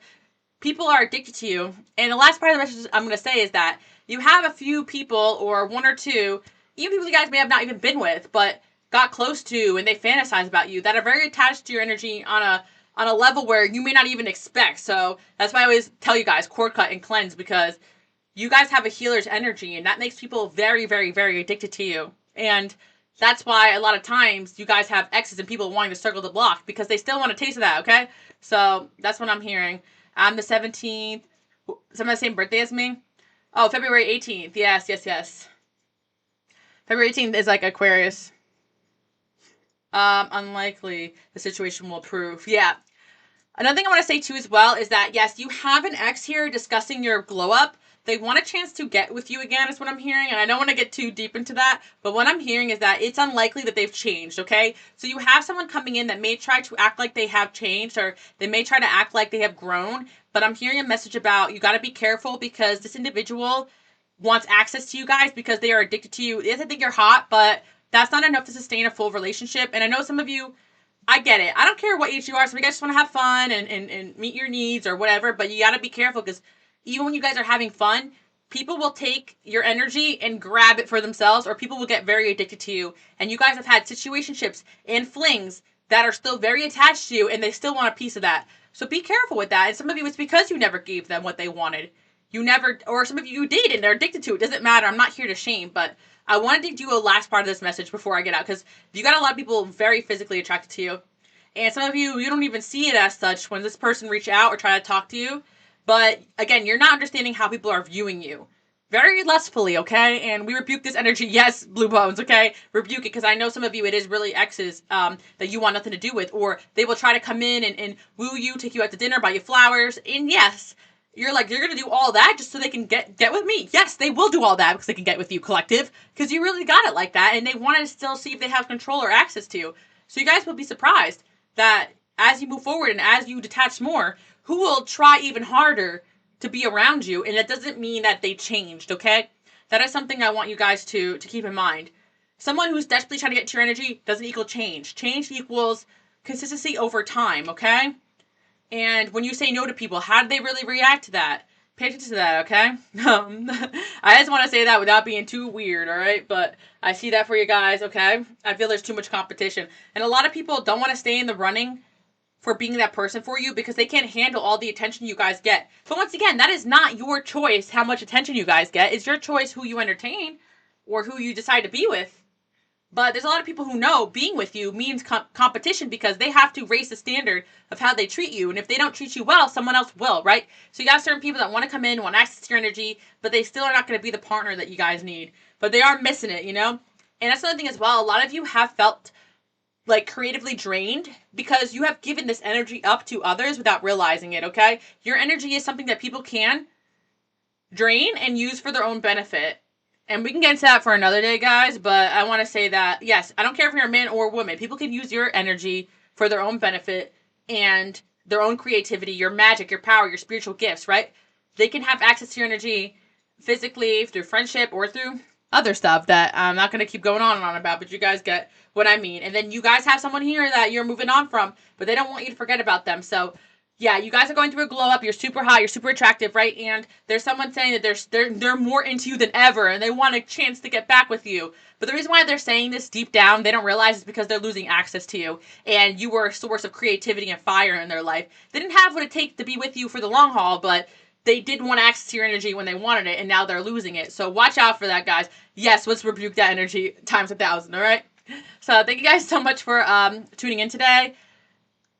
people are addicted to you. And the last part of the message I'm going to say is that you have a few people or one or two, even people you guys may have not even been with, but got close to and they fantasize about you that are very attached to your energy on a level where you may not even expect. So that's why I always tell you guys, cord cut and cleanse, because you guys have a healer's energy and that makes people very, very, very addicted to you. And that's why a lot of times you guys have exes and people wanting to circle the block because they still want a taste of that, okay? So that's what I'm hearing. I'm the 17th. Someone the same birthday as me? Oh, February 18th. Yes, yes, yes. February 18th is like Aquarius. Unlikely the situation will improve. Yeah. Another thing I want to say too as well is that, yes, you have an ex here discussing your glow up. They want a chance to get with you again is what I'm hearing. And I don't want to get too deep into that. But what I'm hearing is that it's unlikely that they've changed, okay? So you have someone coming in that may try to act like they have changed or they may try to act like they have grown. But I'm hearing a message about you got to be careful because this individual wants access to you guys because they are addicted to you. Yes, I think you're hot, but that's not enough to sustain a full relationship. And I know some of you, I get it. I don't care what age you are. Some of you guys just want to have fun and meet your needs or whatever. But you got to be careful because even when you guys are having fun, people will take your energy and grab it for themselves, or people will get very addicted to you. And you guys have had situationships and flings that are still very attached to you and they still want a piece of that. So be careful with that. And some of you, it's because you never gave them what they wanted. You never, or some of you did and they're addicted to it. Doesn't matter. I'm not here to shame, but I wanted to do a last part of this message before I get out because you got a lot of people very physically attracted to you. And some of you, you don't even see it as such when this person reach out or try to talk to you. But again, you're not understanding how people are viewing you. Very lustfully, okay? And we rebuke this energy. Yes, Blue Bones, okay? Rebuke it because I know some of you, it is really exes that you want nothing to do with. Or they will try to come in and woo you, take you out to dinner, buy you flowers. And yes, you're like, you're going to do all that just so they can get with me. Yes, they will do all that because they can get with you, collective. Because you really got it like that. And they want to still see if they have control or access to you. So you guys will be surprised that as you move forward and as you detach more, who will try even harder to be around you. And it doesn't mean that they changed, okay? That is something I want you guys to keep in mind. Someone who's desperately trying to get to your energy doesn't equal change. Change equals consistency over time, okay? And when you say no to people, how do they really react to that? Pay attention to that, okay? I just want to say that without being too weird, all right? But I see that for you guys, okay? I feel there's too much competition. And a lot of people don't want to stay in the running for being that person for you because they can't handle all the attention you guys get. But once again, that is not your choice how much attention you guys get. It's your choice who you entertain or who you decide to be with. But there's a lot of people who know being with you means competition because they have to raise the standard of how they treat you. And if they don't treat you well, someone else will, right? So you got certain people that want to come in, want access to your energy, but they still are not going to be the partner that you guys need. But they are missing it, you know? And that's another thing as well. A lot of you have felt like creatively drained because you have given this energy up to others without realizing it, okay? Your energy is something that people can drain and use for their own benefit. And we can get into that for another day, guys, but I want to say that, yes, I don't care if you're a man or a woman. People can use your energy for their own benefit and their own creativity, your magic, your power, your spiritual gifts, right? They can have access to your energy physically, through friendship, or through other stuff that I'm not going to keep going on and on about, but you guys get what I mean. And then you guys have someone here that you're moving on from, but they don't want you to forget about them. So yeah, you guys are going through a glow up. You're super hot. You're super attractive, right? And there's someone saying that they're more into you than ever, and they want a chance to get back with you. But the reason why they're saying this deep down, they don't realize is because they're losing access to you, and you were a source of creativity and fire in their life. They didn't have what it takes to be with you for the long haul, but they did want access to your energy when they wanted it, and now they're losing it. So watch out for that, guys. Yes, let's rebuke that energy times 1,000. All right. So thank you guys so much for tuning in today.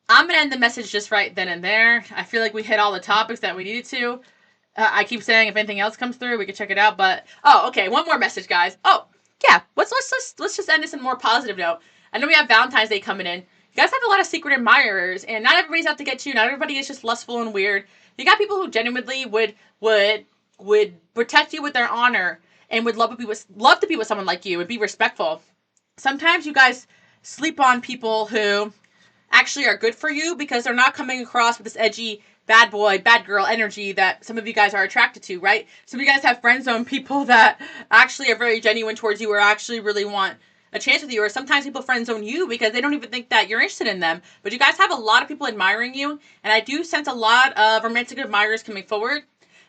I'm going to end the message just right then and there. I feel like we hit all the topics that we needed to. I keep saying if anything else comes through, we can check it out. But, oh, okay, one more message, guys. Oh, yeah, let's just end this on a more positive note. I know we have Valentine's Day coming in. You guys have a lot of secret admirers, and not everybody's out to get you. Not everybody is just lustful and weird. You got people who genuinely would protect you with their honor and would love to be with someone like you and be respectful. Sometimes you guys sleep on people who actually are good for you because they're not coming across with this edgy bad boy, bad girl energy that some of you guys are attracted to, right? Some of you guys have friend zone people that actually are very genuine towards you or actually really want a chance with you, or sometimes people friend zone you because they don't even think that you're interested in them. But you guys have a lot of people admiring you, and I do sense a lot of romantic admirers coming forward.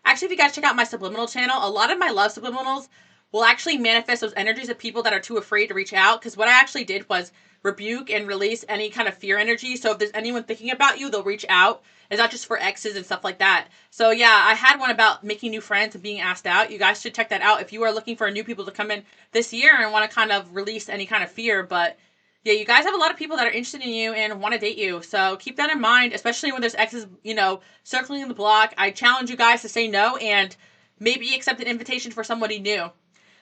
Actually, if you guys check out my subliminal channel, a lot of my love subliminals will actually manifest those energies of people that are too afraid to reach out, because what I actually did was rebuke and release any kind of fear energy. So if there's anyone thinking about you, they'll reach out. It's not just for exes and stuff like that. So yeah, I had one about making new friends and being asked out. You guys should check that out if you are looking for new people to come in this year and want to kind of release any kind of fear. But yeah, you guys have a lot of people that are interested in you and want to date you. So keep that in mind, especially when there's exes, circling the block. I challenge you guys to say no and maybe accept an invitation for somebody new.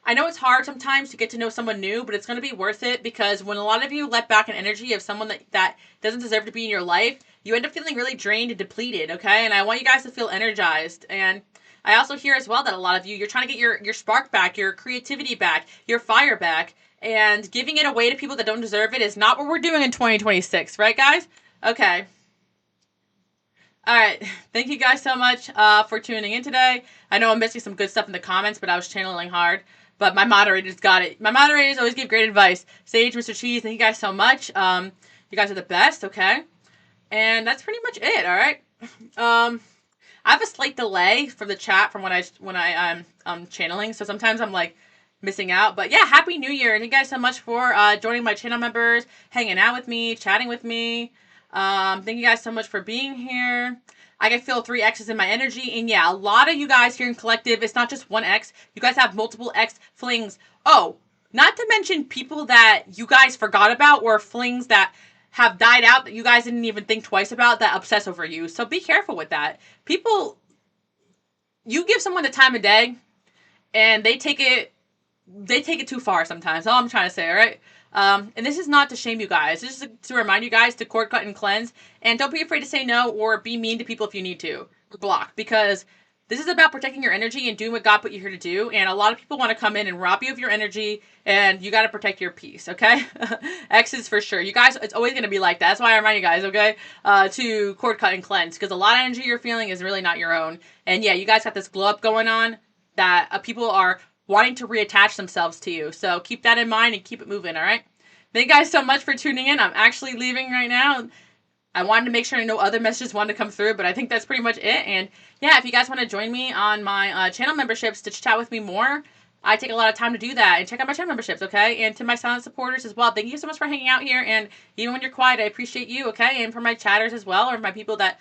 I know it's hard sometimes to get to know someone new, but it's going to be worth it, because when a lot of you let back an energy of someone that doesn't deserve to be in your life, you end up feeling really drained and depleted, okay? And I want you guys to feel energized. And I also hear as well that a lot of you, you're trying to get your spark back, your creativity back, your fire back, and giving it away to people that don't deserve it is not what we're doing in 2026, right, guys? Okay. All right. Thank you guys so much for tuning in today. I know I'm missing some good stuff in the comments, but I was channeling hard. But my moderators got it. My moderators always give great advice. Sage, Mr. Cheese, thank you guys so much. You guys are the best, okay? And that's pretty much it, all right? I have a slight delay from the chat from when I'm channeling, so sometimes I'm like missing out. But yeah, Happy New Year. Thank you guys so much for joining my channel members, hanging out with me, chatting with me. Thank you guys so much for being here. I can feel 3 X's in my energy. And yeah, a lot of you guys here in Collective, it's not just one X. You guys have multiple X flings. Oh, not to mention people that you guys forgot about, or flings that have died out that you guys didn't even think twice about, that obsess over you. So be careful with that. People, you give someone the time of day and they take it too far sometimes. That's all I'm trying to say, all right? And this is not to shame you guys. This is to remind you guys to cord cut and cleanse. And don't be afraid to say no or be mean to people if you need to. Or block. Because this is about protecting your energy and doing what God put you here to do. And a lot of people want to come in and rob you of your energy. And you got to protect your peace, okay? X's for sure. You guys, it's always going to be like that. That's why I remind you guys, okay? To cord cut and cleanse. Because a lot of energy you're feeling is really not your own. And yeah, you guys got this glow up going on that people are wanting to reattach themselves to you. So keep that in mind and keep it moving, all right? Thank you guys so much for tuning in. I'm actually leaving right now. I wanted to make sure no other messages wanted to come through, but I think that's pretty much it. And yeah, if you guys want to join me on my channel memberships to chat with me more, I take a lot of time to do that. And check out my channel memberships, okay? And to my silent supporters as well, thank you so much for hanging out here. And even when you're quiet, I appreciate you, okay? And for my chatters as well, or my people that